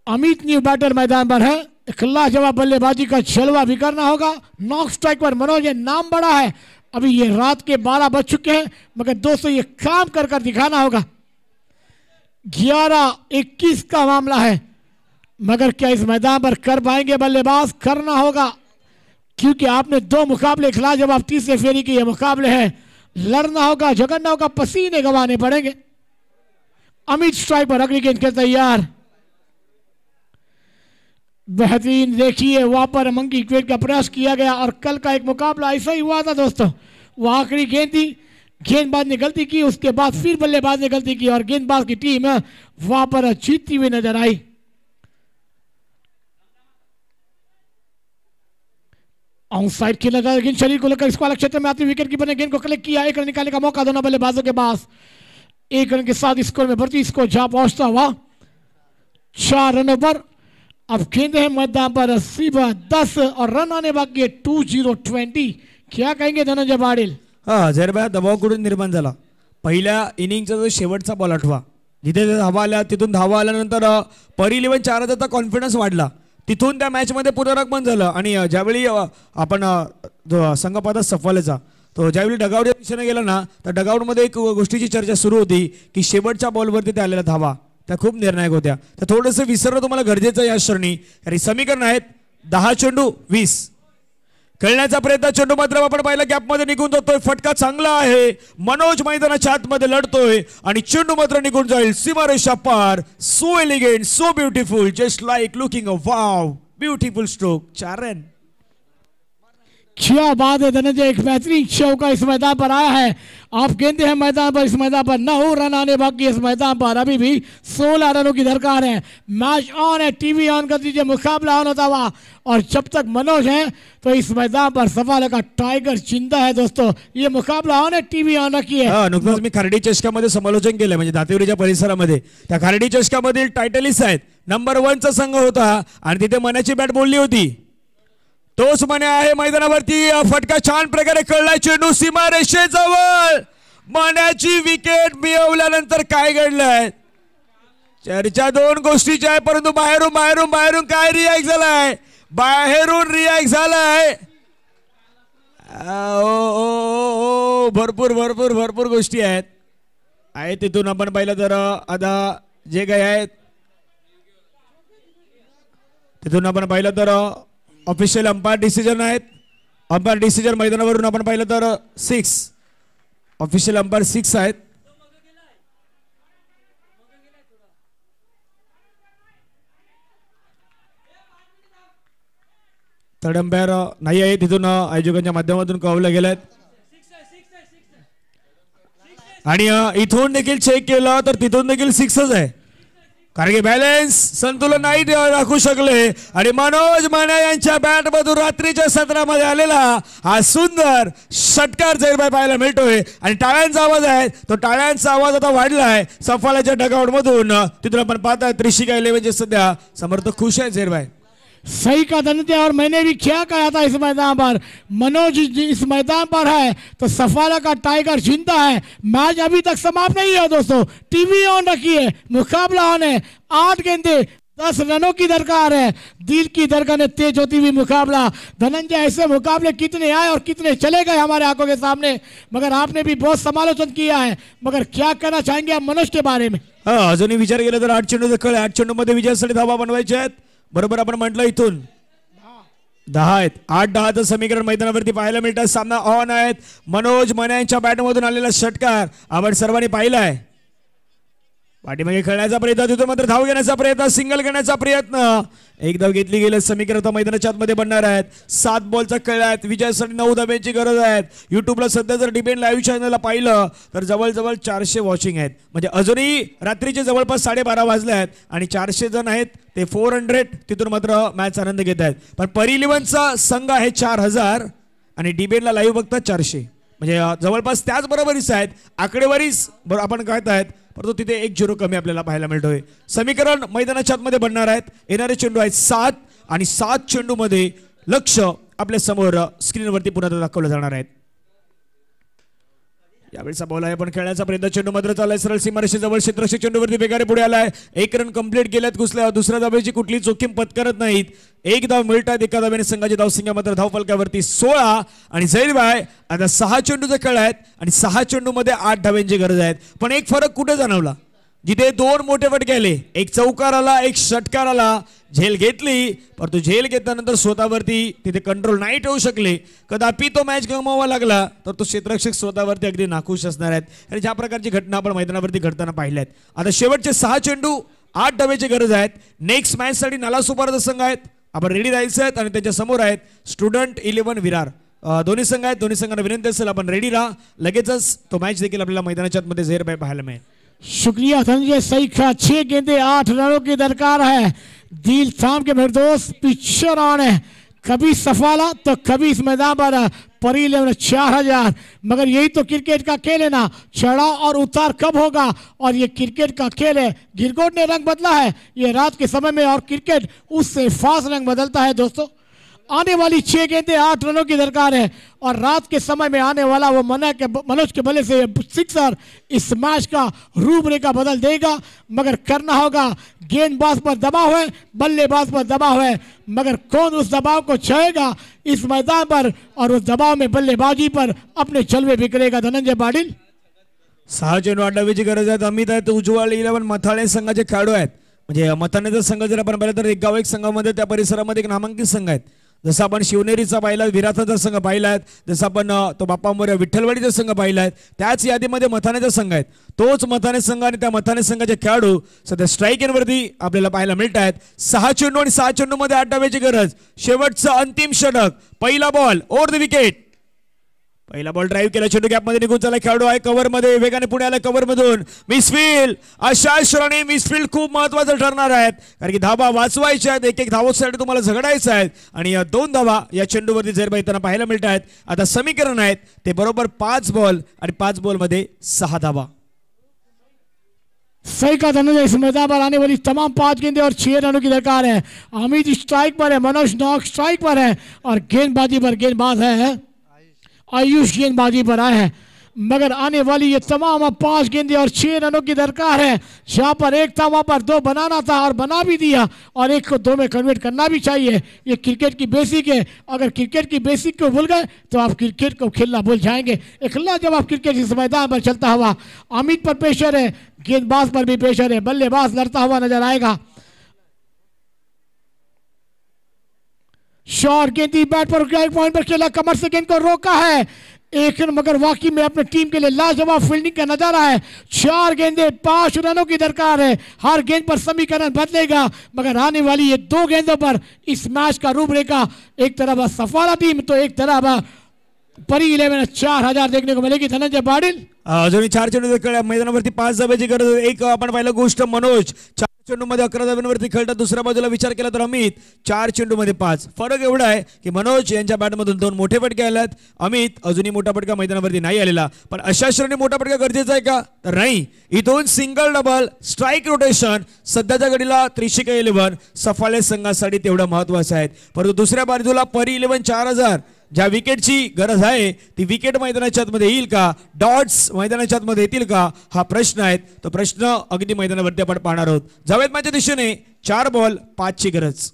अमित न्यू बैटर मैदान पर है. खिला जवाब बल्लेबाजी का जलवा भी करना होगा। नॉक स्ट्राइक पर मनोज, ये नाम बड़ा है। अभी ये रात के 12 बज चुके हैं, मगर दोस्तों ये काम कर कर दिखाना होगा। 11-21 का मामला है, मगर क्या इस मैदान पर कर पाएंगे बल्लेबाज? करना होगा, क्योंकि आपने 2 मुकाबले खिला जवाब तीसरे फेरी के ये मुकाबले हैं। लड़ना होगा, झगड़ना होगा, पसीने गंवाने पड़ेंगे। अमित स्ट्राइक पर अगली गेंद के तैयार। बेहतरीन, देखिए वहां पर मंकी क्वेट का प्रयास किया गया और कल का एक मुकाबला ऐसा ही हुआ था दोस्तों। वो आखिरी गेंद थी, गेंदबाज ने गलती की, उसके बाद फिर बल्लेबाज ने गलती की और गेंदबाज की टीम वहां पर जीतती हुई नजर आई। आउटसाइड खेला जा रहा है, शरीर को लेकर इसको अलग क्षेत्र में आती विकेट कीपर ने गेंद को कलेक्ट किया। एक रन निकालने का मौका दोनों बल्लेबाजों के पास। 1 रन के साथ स्कोर में बढ़ती, स्कोर जहां पहुंचता हुआ 4 रनों पर। अब गेंद है मैदान पर 10 और रन आने बाकी है 20-20। क्या कहेंगे धनंजय पाटील? जरबा दबाव कुठून निर्माण झाला? पहिल्या इनिंगचा जो शेवटचा बॉल आठवा, जिथे धावा आल्या तिथून धावा आल्यानंतर पर 11 4 रनचा कॉन्फिडन्स वाढला, तिथून त्या मॅचमध्ये पुनरागमन झालं आणि ज्यावेळी आपण संघ पाहता सफालेचा तो ज्यावेळी डगआउटच्या दिशेने गेला ना, तर डगआउटमध्ये एक गोष्टीची चर्चा सुरू होती की शेवटच्या बॉलवरती त्या आलेल्या धावा त्या खूप निर्णायक होत्या. तर थोडंसं विसरणं तुम्हाला गरजेचं आहे या श्रेणी. आणि समीकरण आहेत 10 चेंडू 20. खेळण्याचा प्रयत्न, चेंडू मात्र आपण पाहिला गॅपमध्ये निघून जातोय. फटका चांगला आहे, मनोज मैदानाच्या आतमध्ये लढतोय आणि चेंडू मात्र निघून जाईल सीमारेषा पार. So elegant, so beautiful, just like looking a wow, beautiful stroke. 4 run. क्या बात है धनंजय, एक बेहतरीन चौका इस मैदान पर आया है। आप कहते हैं मैदान पर, इस मैदान पर 9 रन आने बाकी, इस मैदान पर अभी भी 16 रनों की दरकार है। मैच ऑन है, टीवी ऑन कर दीजिए, मुकाबला ऑन होता हुआ। और जब तक मनोज है तो इस मैदान पर सफाले का टाइगर जिंदा है दोस्तों। ये मुकाबला ऑन है, टीवी ऑन रखिए। नुकतंच मी खार्डी चषकामध्ये समालोचन केलं, म्हणजे दातेवरीच्या परिसरामध्ये त्या खार्डी चषकामधील टायटलिस्ट आहेत. नंबर 1चा संघ होता आणि तिथे मनाची बॅट बोलली होती. तोच मने आहे मैदानावरती. फटका छान प्रकारे कळलाय, चेंडू सीमारेषेजवळ. मनाची विकेट मिळवल्यानंतर काय घडलंय? चर्चा 2 गोष्टीची आहे, परंतु बाहेरून काय रिॲक्ट झालाय? बाहेरून रिॲक्ट झालाय. भरपूर गोष्टी आहेत. तिथून आपण पाहिलं तर आता जे काही आहेत तिथून आपण पाहिलं तर ऑफिशियल अंपायर डिसिजन आहेत. अंपायर डिसिजन मैदानावरून आपण पाहिलं तर 6 ऑफिशियल अंपायर 6 आहेत. थर्ड अंपायर नाही आहे, तिथून आयोजकांच्या माध्यमातून कळवलं गेलं. आणि इथून देखील चेक केलं तर तिथून देखील 6च आहे, कारण की बॅलन्स संतुलन नाही राखू शकले. आणि मनोज माने यांच्या बॅट मधून रात्रीच्या सत्रामध्ये आलेला हा सुंदर षटकार जैरबाई पाहायला मिळतोय. आणि टाळ्यांचा आवाज आहे, तो टाळ्यांचा आवाज आता वाढलाय सफाल्याच्या डगआउट मधून. तिथून आपण पाहताय त्रिशिका 11 सध्या समर्थक खुश आहे जैरबाई. सही का धनंजय, और मैंने भी क्या कहा था इस मैदान पर, मनोज इस मैदान पर है तो सफाला का टाइगर जिंदा है। मैच अभी तक समाप्त नहीं है दोस्तों, टीवी ऑन रखिए, मुकाबला ऑन है। 8 गेंदे 10 रनों की दरकार है। दिल की धड़कनें तेज होती हुई मुकाबला। धनंजय, ऐसे मुकाबले कितने आए और कितने चले गए हमारे आंखों के सामने, मगर आपने भी बहुत समालोचन किया है। मगर क्या कहना चाहेंगे आप मनोज के बारे में? अजूनही विचार केला तर 8 चेंडू दखल आहे. 8 चेंडू मध्ये विजयासाठी धावा बनवायच्या आहेत. बरोबर आपण म्हटलं इथून 10 आहेत. 8-10चं समीकरण मैदानावरती पाहायला मिळतं. सामना ऑन आहेत. मनोज माने यांच्या बॅटमधून आलेला षटकार आपण सर्वांनी पाहिलाय. पाठीमागे खेळण्याचा प्रयत्न, तिथून मात्र धाव घेण्याचा प्रयत्न, सिंगल घेण्याचा प्रयत्न. एक धाव घेतली गेली. समीकरण मैदानाच्या आतमध्ये बनणार आहेत. 7 बॉलचा खेळ आहेत. विजयासाठी 9 धाब्यांची गरज आहे. युट्यूबला सध्या जर डिपेंड लाईव्ह चॅनलला पाहिलं तर जवळजवळ 400 वॉचिंग आहेत. म्हणजे अजूनही रात्रीचे जवळपास 12:30 वाजले आहेत आणि 400 जण आहेत ते 400 तिथून मात्र मॅच आनंद घेत आहेत. पण परी 11चा संघ आहे 4000 आणि डिबेटला लाईव्ह बघतात 400, म्हणजे जवळपास त्याच बरोबरीच आहेत. आकडेवारीच आपण कहत आहेत, परंतु तिथे 1 0 कमी आपल्याला पाहायला मिळतोय. समीकरण मैदानाच्या आतमध्ये बनणार आहेत. येणारे चेंडू आहेत 7 आणि 7 चेंडू मध्ये लक्ष आपल्या समोर स्क्रीनवरती पुन्हा दाखवलं जाणार आहेत. यावेळेचा बॉल आहे पण खेळण्याचा प्रयत्न, चेंडू मात्र चाललाय सरळ सीमारेषेजवळ, क्षेत्ररक्षक चेंडूवरती बेगाने पुढे आलाय, 1 रन कंप्लीट केल्यात कुसल्या, दुसऱ्या धावेची कुठली जोखीम पत्करत नाहीत, 1 धाव मिळतात एका धावेने संघाची धावसंख्या मात्र धावफलकावरती 16 आणि जैलबाय आता 6 चेंडूचे खेळ आहेत आणि 6 चेंडूमध्ये 8 धाव्यांची गरज आहे. पण एक फरक कुठे जाणवला, जिथे 2 मोठे फटके आले, एक चौकार आला एक षटकार आला, झेल घेतली परंतु झेल घेतल्यानंतर स्वतःवरती तिथे कंट्रोल नाही ठेवू शकले, कदापि तो मॅच गमवावा लागला तर तो क्षेत्ररक्षक स्वतःवरती अगदी नाखुश असणार आहेत. आणि ज्या प्रकारची घटना आपण मैदानावरती घडताना पाहिल्यात. आता शेवटचे 6 चेंडू 8 धावेची गरज आहेत. नेक्स्ट मॅचसाठी नालासोपारा संघ आहेत, आपण रेडी राहायचं आहेत आणि त्यांच्या समोर आहेत स्टुडंट 11 विरार. दोन्ही संघ आहेत, दोन्ही संघांना विनंती असेल आपण रेडी राहा, लगेचच तो मॅच देखील आपल्याला मैदानाच्या आतमध्ये झेरबाई पाहायला मिळेल. शुक्रिया धनंजय, सही का 6 गेंदे 8 रनों की दरकार है. दिल थाम के मेरे दोस्त पिक्चर ऑन है, कभी सफाला तो कभी इस मैदान पर परी 4000. मगर यही तो क्रिकेट का खेल है ना, चढ़ाव और उतार कब होगा, और ये क्रिकेट का खेल है. गिरगोट ने रंग बदला है ये रात के समय में और क्रिकेट उससे फास्ट रंग बदलता है दोस्तों. आने वाली 6 गेंदें 8 रनों की दरकार है और रात के समय में आने वाला वो मनोज के बल्ले से सिक्सर इस मैच का रूपरेखा बदल देगा. मगर करना होगा, गेंदबाज पर दबाव है, बल्लेबाज पर दबाव है, मगर कौन उस दबाव को छेड़ेगा इस मैदान पर और उस दबाव में बल्लेबाजी पर अपने जलवे बिखरेगा. धनंजय पाटील. 6 चेंडू 8 धावेची गरज आहे. अमित आहेत, उज्ज्वल 11 मथाळे संघाचे खेळाडू आहेत. म्हणजे मथाण्याचा संघ जर आपण पाहिलं तर एक गाव एक संघामध्ये त्या परिसरामध्ये एक नामांकित संघ आहेत. जसं आपण शिवनेरीचा पाहिला, विराथाचा संघ पाहिला आहे, जसं आपण तो बाप्पा मोरया विठ्ठलवाडीचा संघ पाहिला आहे, त्याच यादीमध्ये मथाण्याचा संघ आहेत. तोच मथाणे संघ आणि त्या मथाणे संघाचे खेळाडू सध्या स्ट्राईक एनवरती आपल्याला पाहायला मिळत आहेत. 6 चेंडू आणि 6 चेंडूमध्ये 8 धावेची गरज. शेवटचं अंतिम षटक, पहिला बॉल ओव्हर द विकेट. पहिला बॉल ड्राईव्ह केला, चेंडू गॅपमध्ये निघून चालला, खेळाडू आहे कव्हरमध्ये, वेगाने पुढे आला कव्हरमधून, मिसफील्ड. अशा श्रेणी मिसफील्ड खूप महत्वाचं ठरणार आहेत, कारण की धावा वाचवायच्या आहेत, एक धावासाठी तुम्हाला झगडायचं आहे आणि या 2 धावा या चेंडूवरती झेरबाई येताना पाहायला मिळत आहेत. आता समीकरण आहेत ते बरोबर 5 बॉल आणि 5 बॉलमध्ये 6 धावा. सही का धनंजय, इस मैदान पर आने वाली तमाम 5 गेंदे और 6 रनों की दरकार है. अमित स्ट्राइक पर है, मनोज नॉक स्ट्राइक पर है और गेंदबाजी पर गेंदबाज है आयुष गेंदबाजी पर आए हैं. मगर आने वाली ये तमाम 5 गेंदे और 6 रनों की दरकार है. जहाँ पर एक था वहाँ पर 2 बनाना था और बना भी दिया, और एक को 2 में कन्वर्ट करना भी चाहिए. ये क्रिकेट की बेसिक है. अगर क्रिकेट की बेसिक को भूल गए तो आप क्रिकेट को खेलना भूल जाएंगे. इकल्ला जब आप क्रिकेट इस मैदान पर चलता हुआ, अमित पर प्रेशर है, गेंदबाज पर भी प्रेशर है, बल्लेबाज लड़ता हुआ नजर आएगा. शॉर्ट गेंदी बैट पर पॉइंट पर खेला, कमर से गेंद को रोका है एक, मगर वाकई में अपने टीम के लिए लाजवाब फील्डिंग का नजारा है. 4 गेंदे 5 रनों की दरकार है. हर गेंद पर समीकरण बदलेगा, मगर आने वाली ये 2 गेंदों पर इस मैच का रूपरेखा, एक तरफ सफाला टीम तो एक तरफ परी 11 4000 देखने को मिलेगी. धनंजय पाटील. अजूनही 4 चेंडू मैदानावरती 5 धावेची गरज. एक आपण पाहिलं गोष्ट, मनोज 4 चेंडूमध्ये 11 धाव्यांवरती खेळतात. दुसऱ्या बाजूला विचार केला तर अमित 4 चेंडूमध्ये 5. फरक एवढा आहे की मनोज यांच्या बॅटमधून 2 मोठे फटके आलेत, अमित अजूनही मोठा फटका मैदानावरती नाही आलेला. पण अशा श्रेणी मोठा फटका गरजेचा आहे का, तर नाही. इथून सिंगल डबल स्ट्राईक रोटेशन सध्याच्या घडीला त्रिशिका 11 सफाळे संघासाठी तेवढं महत्वाचं आहे. परंतु दुसऱ्या बाजूला परी 11 4000 ज्या विकेटची गरज आहे ती विकेट मैदानाच्या आतमध्ये येईल का, डॉट्स मैदानाच्या आतमध्ये येतील का, हा प्रश्न आहे. तो प्रश्न अगदी मैदानावरती आपण पाहणार आहोत. जावेद माझ्या दिशेने 4 बॉल 5 ची गरज.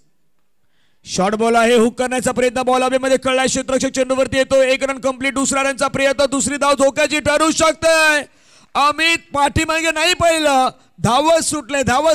शॉर्ट बॉल आहे, हुक करण्याचा प्रयत्न, बॉल हवेमध्ये कळला, क्षेत्ररक्षक चेंडूवरती येतो, 1 रन कंप्लीट. दुसऱ्या रनचा प्रयत्न, दुसरी धाव धोक्याची ठरू शकते. अमित पाठीमागे नाही पाहिलं, धावत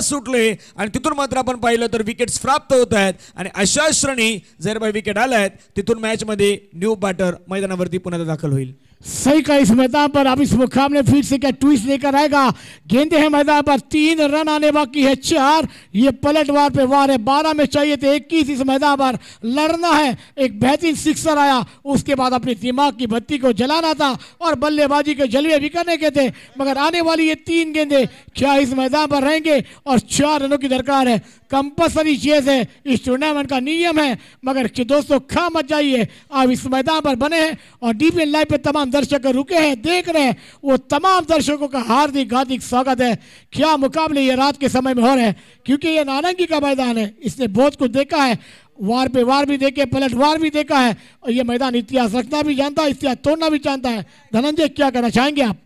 सुटले आणि तिथून मात्र आपण पाहिलं तर विकेट्स प्राप्त होत आहेत. आणि अशा श्रेणी जर विकेट आल्या आहेत तिथून मॅच मध्ये न्यू बॅटर मैदानावरती पुन्हा दाखल होईल. सही का, इस मैदान पर अब इस मुकाबले फिर से क्या ट्विस्ट लेकर आएगा. गेंदे हैं मैदान पर, 3 रन आने बाकी है, 4. ये पलटवार पे वार है, 12 में चाहिए थे 21. इस मैदान पर लड़ना है. एक बेहतरीन सिक्सर आया, उसके बाद अपने दिमाग की बत्ती को जलाना था और बल्लेबाजी के जलवे भी करने के थे. मगर आने वाली ये 3 गेंदे क्या इस मैदान पर रहेंगे और 4 रनों की दरकार है. कंपल्सरी चीज है, इस टूर्नामेंट का नियम है. मगर दोस्तों खा मत जाइए, आप इस मैदान पर बने हैं और डीपीएल लाइव पे तमाम दर्शक रुके हैं, देख रहे हैं. वो तमाम दर्शकों का हार्दिक हार्दिक स्वागत है. क्या मुकाबले ये रात के समय में हो रहे हैं, क्योंकि ये नारंगी का मैदान है, इसने बहुत कुछ देखा है वार पे वार भी देखे, पलटवार भी देखा है और ये मैदान इतिहास रखना भी जानता है, इतिहास तोड़ना भी जानता है। धनंजय क्या कहना चाहेंगे आप?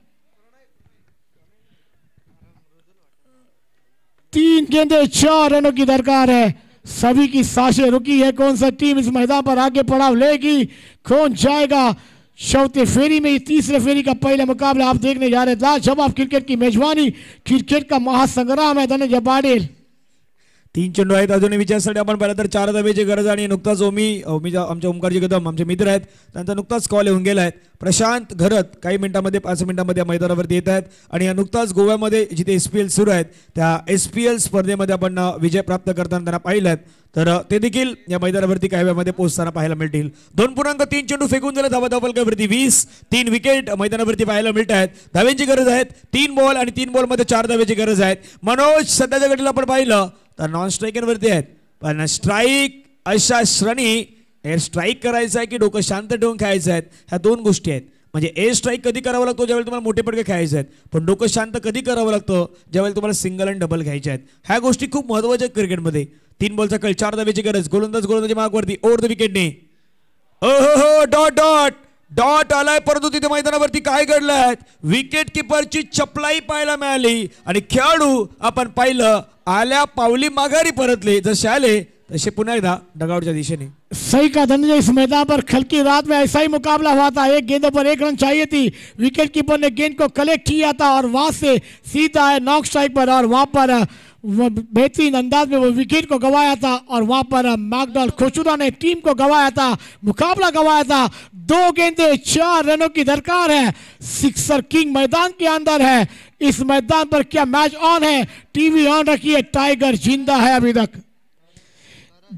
3 गेंदें 4 रनों की दरकार है। सभी की सांसें रुकी है। कौन सा टीम इस मैदान पर आगे पड़ाव लेगी, कौन जाएगा चौथे फेरी में? तीसरे फेरी का पहला मुकाबला आप देखने जा रहे हैं। लाजवाब क्रिकेट की मेजबानी, क्रिकेट का महासंग्राम है। धनंजय पाटील 3 चेंडू आहेत अजूनही विजयासाठी आपण पाहिलं तर 4 धावेची गरज आणि नुकताच आमच्या ओमकारजी कदम आमचे मित्र आहेत, त्यांचा नुकताच कॉल येऊन गेला आहे. प्रशांत घरत काही मिनिटांमध्ये 5 मिनिटांमध्ये मैदानावरती येत आहेत आणि नुकताच गोव्यामध्ये जिथे SPL सुरू आहेत त्या SPL स्पर्धेमध्ये आपण विजय प्राप्त करताना त्यांना पाहिलं आहे. तर ते देखील या मैदानावरती काही वेळामध्ये पोहोचताना पाहायला मिळतील. 2.3 चेंडू फेकून दिले धावा धावफलकावरती 20. 3 विकेट मैदानावरती पाहायला मिळत आहेत. धाव्यांची गरज आहेत 3 बॉल आणि 3 बॉलमध्ये 4 धावेची गरज आहे. मनोज सध्याच्या घडीला आपण पाहिलं तर नॉन स्ट्रायकरवरती आहेत, पण स्ट्राईक अशा श्रेणी स्ट्राईक करायचं आहे की डोकं शांत ठेवून खेळायचं आहे, ह्या 2 गोष्टी आहेत. म्हणजे ए स्ट्राईक कधी करावं लागतो ज्यावेळी तुम्हाला मोठे पडके खेळायचे आहेत, पण डोकं शांत कधी करावं लागतं ज्यावेळी तुम्हाला सिंगल आणि डबल घ्यायचे आहेत. ह्या गोष्टी खूप महत्त्वाच्या आहेत क्रिकेटमध्ये. 3 बॉलचा कळ, 4 धावेची गरज. गोलंदाजी मार्कवरती ओव्हर द विकेटने हो डॉट डॉट डॉट आलाय, परंतु तिथे मैदानावरती काय घडलंय? विकेट किपरची चपलाई पाहायला मिळाली आणि खेळाडू आपण पाहिलं आल्या पावली माघारी परतले. जसे आले तसे पुन्हा एकदा डगआउटच्या दिशेने. सही का धनंजय, इस मैदान पर कल की रात में ऐसा ही मुकाबला हुआ था. 1 गेंदों पर 1 रन चाहिए थी. विकेट कीपर ने गेंद को कलेक्ट किया था और वहां से सीधा है नॉक स्ट्राइक पर और वहां पर बेहतरीन अंदाज में वो विकेट को गवाया था और वहां पर मैकडॉल खोचुरा ने टीम को गवाया था, मुकाबला गवाया था. 2 गेंदें 4 रनों की दरकार है. सिक्सर किंग मैदान के अंदर है. इस मैदान पर क्या मैच ऑन है? टीवी ऑन रखिए. टाइगर जिंदा है अभी तक.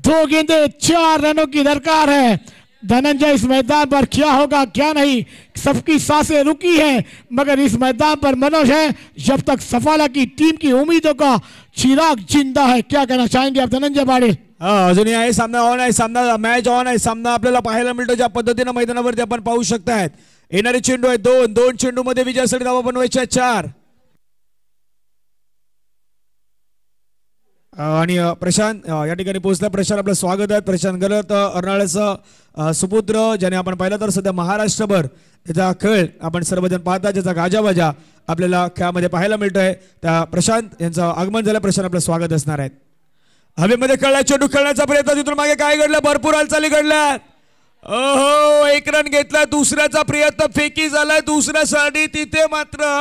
2 गेंदें 4 रनों की दरकार है. धनंजय इस मैदान पर क्या होगा क्या नहीं, सबकी सांसें रुकी है, मगर इस मैदान पर मनोज है. जब तक सफाला की टीम की उम्मीदों का चिराग जिंदा है. क्या कहना चाहेंगे आप धनंजय पाटील? अजूनही आहे, सामना ऑन आहे, सामना मॅच ऑन आहे. सामना आपल्याला पाहायला मिळतो ज्या पद्धतीने मैदानावरती आपण पाहू शकतायत. येणारे चेंडू आहे 2 चेंडू मध्ये विजयासाठी धावा बनवायच्या 4. आणि प्रशांत या ठिकाणी पोहोचला. प्रशांत आपलं स्वागत आहे. प्रशांत गलत अर्नाळ्याचा सुपुत्र, ज्याने आपण पाहिलं तर सध्या महाराष्ट्रभर त्याचा खेळ आपण सर्वजण पाहता, ज्याचा गाजावाजा आपल्याला खेळामध्ये पाहायला मिळतोय. त्या प्रशांत यांचं आगमन झालं. प्रशांत आपलं स्वागत असणार आहेत. हवेमध्ये कळला चेंडू खेळण्याचा प्रयत्न, तिथून मागे काय घडलं? भरपूर हालचाली घडल्या. ओहो 1 रन घेतला. दुसऱ्याचा प्रयत्न फेकी झालाय दुसऱ्यासाठी. तिथे मात्र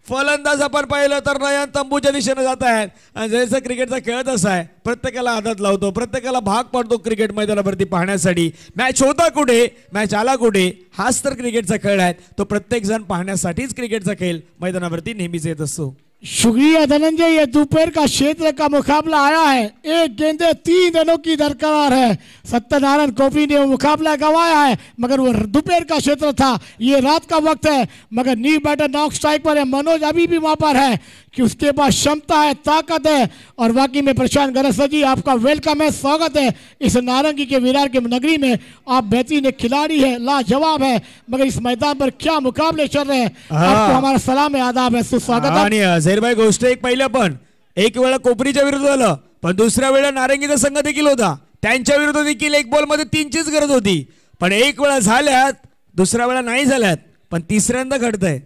फलंदाज आपण पाहिलं तर नयन तंबूच्या दिशेने जात आहेत. आणि जसं क्रिकेटचा खेळ तसा आहे, प्रत्येकाला आदत लावतो, प्रत्येकाला भाग पडतो क्रिकेट मैदानावरती पाहण्यासाठी. मॅच होता कुठे, मॅच आला कुठे, हाच तर क्रिकेटचा खेळ आहे. तो प्रत्येक जण पाहण्यासाठीच क्रिकेटचा खेळ मैदानावरती नेहमीच येत असतो. शुक्रिया धनंजय. ये दोपहर का क्षेत्र का मुकाबला आया है. 1 गेंदे 3 रनों की दरकार है. सत्यनारायण कोपरी ने वो मुकाबला गंवाया है, मगर वो दोपहर का क्षेत्र था, ये रात का वक्त है. मगर न्यू बैटर नॉक स्ट्राइक पर है. मनोज अभी भी वहां पर है कि उसके पास क्षमता है, ताकत है. और वाकई में प्रशांत गरसा जी आपका वेलकम है, स्वागत है इस नारंगी के विरार के नगरी में. आप बेहतरीन खिलाड़ी है, लाजवाब है, मगर इस मैदान पर क्या मुकाबले चल रहे हैं. आपको हमारा सलाम है, आदाब है, सुस्वागत है. भाई गोष्ट एक पहिलं, पण एक वेळा कोपरीच्या विरुद्ध झालं, पण दुसऱ्या वेळेला नारंगीचा संघ देखील होता. त्यांच्या विरुद्ध देखील 1 बॉल मध्ये 3चीच गरज होती, पण एक वेळा झाल्यात, दुसऱ्या वेळा नाही झाल्यात, पण तिसऱ्यांदा घडतंय.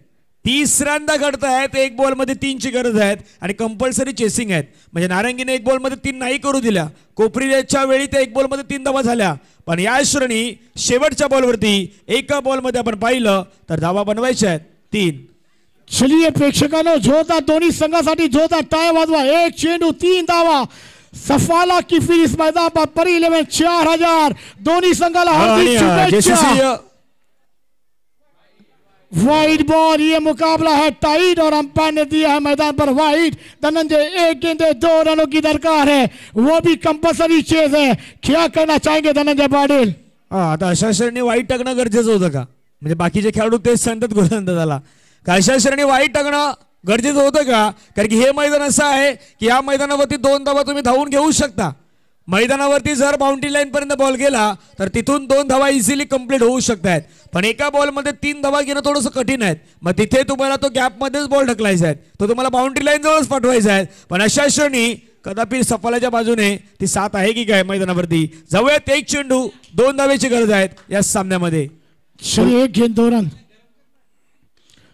1 बॉल मध्ये 3ची गरज आहे आणि कंपल्सरी चेसिंग आहेत. म्हणजे नारंगीने 1 बॉल मध्ये 3 नाही करू दिल्या. कोपरीच्या वेळी त्या 1 बॉल मध्ये 3 धावा झाल्या, पण या श्रेणी शेवटच्या बॉलवरती 1 बॉल मध्ये आपण पाहिलं तर धावा बनवायच्या आहेत 3. चलिए प्रेक्षकांनो, जोरदार दोन्ही संघासाठी जोरदार टाळ्या वाजवा. 1 चेंडू 3 धावा. सफाला की फिर इस मैदान पर परी 11 4000. दोन्ही संघाला हार्दिक शुभेच्छा. वाइड बॉल, ये मुकाबला है टाइट और अंपायर ने दिया है मैदान पर वाइड. धनंजय 1 गेंदे 2 रनों की दरकार है, वो भी कंपल्सरी चेज है. क्या कहना चाहेंगे धनंजय पाटील? आता अशा श्रेणी वाईट टाकणं गरजेचं होतं का? म्हणजे बाकीचे खेळाडू तेच सांगतात गोलंदाजाला का अशा श्रेणी वाईट टाकणं गरजेचं होतं का? कारण की हे मैदान असं आहे की या मैदानावरती 2 धावा तुम्ही धावून घेऊ शकता. मैदानावरती जर बाउंड्री लाईन पर्यंत बॉल गेला तर तिथून 2 धावा इझिली कंप्लीट होऊ शकतात, पण एका बॉलमध्ये 3 धावा घेणं थोडंसं कठीण आहे. मग तिथे तुम्हाला तो गॅपमध्येच बॉल ढकलायचा आहे, तो तुम्हाला बाउंड्री लाईन जवळच पाठवायचा आहे. पण अशा श्रेणी कदापि सफाल्याच्या बाजूने ती साथ आहे की काय मैदानावरती. जाऊयात एक चेंडू 2 धावेची गरज आहे या सामन्यामध्ये. चलिए एक गेंद 2 रन.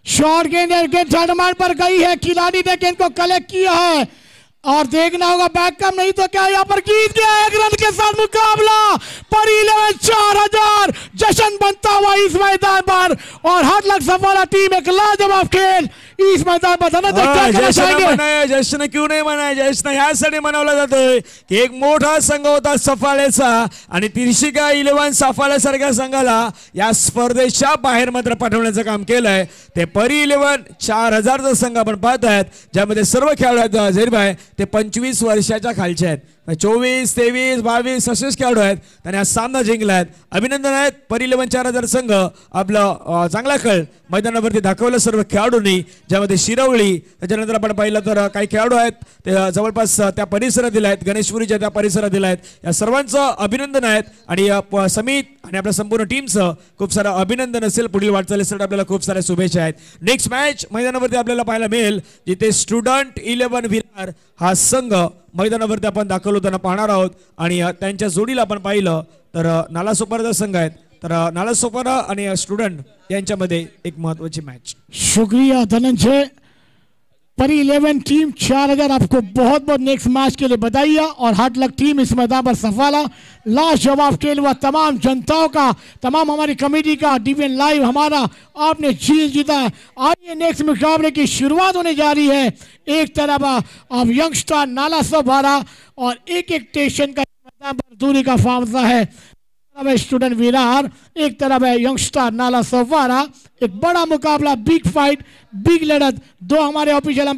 शॉर्ट गेंद गेंद पर गई है, खिलाड़ी ने गेंद को कलेक्ट किया है और देखना होगा बैकअप नहीं तो क्या यहाँ पर जीत गया 1 रन के साथ मुकाबला. परी 11 4000 जश्न बनता हुआ इस मैदान पर और हार्ड लक सफाला टीम एक लाजवाब खेल इस मैदान पर. जश्न क्यों नाही म्हणाय, जश्न ह्यासाठी मनवला जातोय की एक मोठा संघ होता सफाळ्याचा आणि तिरशिका 11 सफाळ्यासारख्या संघाला या स्पर्धेच्या बाहेर मात्र पाठवण्याचं काम केलंय. ते परी 11 4000चा संघ आपण पाहतायत ज्यामध्ये सर्व खेळाडू आहेत झैरभाई ते 25 वर्षाच्या खालचे आहेत. 24 23 22 असेच खेळाडू आहेत. त्यांनी हा सामना जिंकलाय. अभिनंदन आहेत परी 11 4000 संघ. आपलं चांगला खेळ मैदानावरती दाखवलं सर्व खेळाडूंनी, ज्यामध्ये शिरवळी, त्याच्यानंतर आपण पाहिलं तर काही खेळाडू आहेत ते जवळपास त्या परिसरातील आहेत, गणेशपुरीच्या त्या परिसरातील आहेत. या सर्वांचं अभिनंदन आहेत आणि समित आणि आपल्या संपूर्ण टीमचं खूप सारं अभिनंदन असेल. पुढील वाटचालीसाठी आपल्याला खूप साऱ्या शुभेच्छा आहेत. नेक्स्ट मॅच मैदानावरती आपल्याला पाहायला मिळेल जिथे स्टुडंट 11 विरार हा संघ मैदानावरती आपण दाखल होताना पाहणार आहोत आणि त्यांच्या जोडीला आपण पाहिलं तर नालासोपाराचा संघ आहेत. तर नालासोपारा आणि स्टुडंट यांच्यामध्ये एक महत्वाची मॅच. शुक्रिया धनंजय. परी 11 टीम 4000 आपको बहुत बहुत नेक्स्ट मैच के लिए बधाई और हार्ड लक टीम इस मैदान पर सफाला लाजवाब खेल हुआ. तमाम जनताओं का, तमाम हमारी कमेटी का, DBN लाइव हमारा आपने जीता है. आइए नेक्स्ट मुकाबले की शुरुआत होने जा रही है. एक तरफ अब यंगस्टर नालासोपारा और एक स्टेशन का मैदान पर दूरी का फासला है. स्टूडेंट विरार, एक तरफ है यंगस्टर नालासोपारा. एक बड़ा मुकाबला, बिग फाइट, बिग लड़त. 2 हमारे ऑफिशियल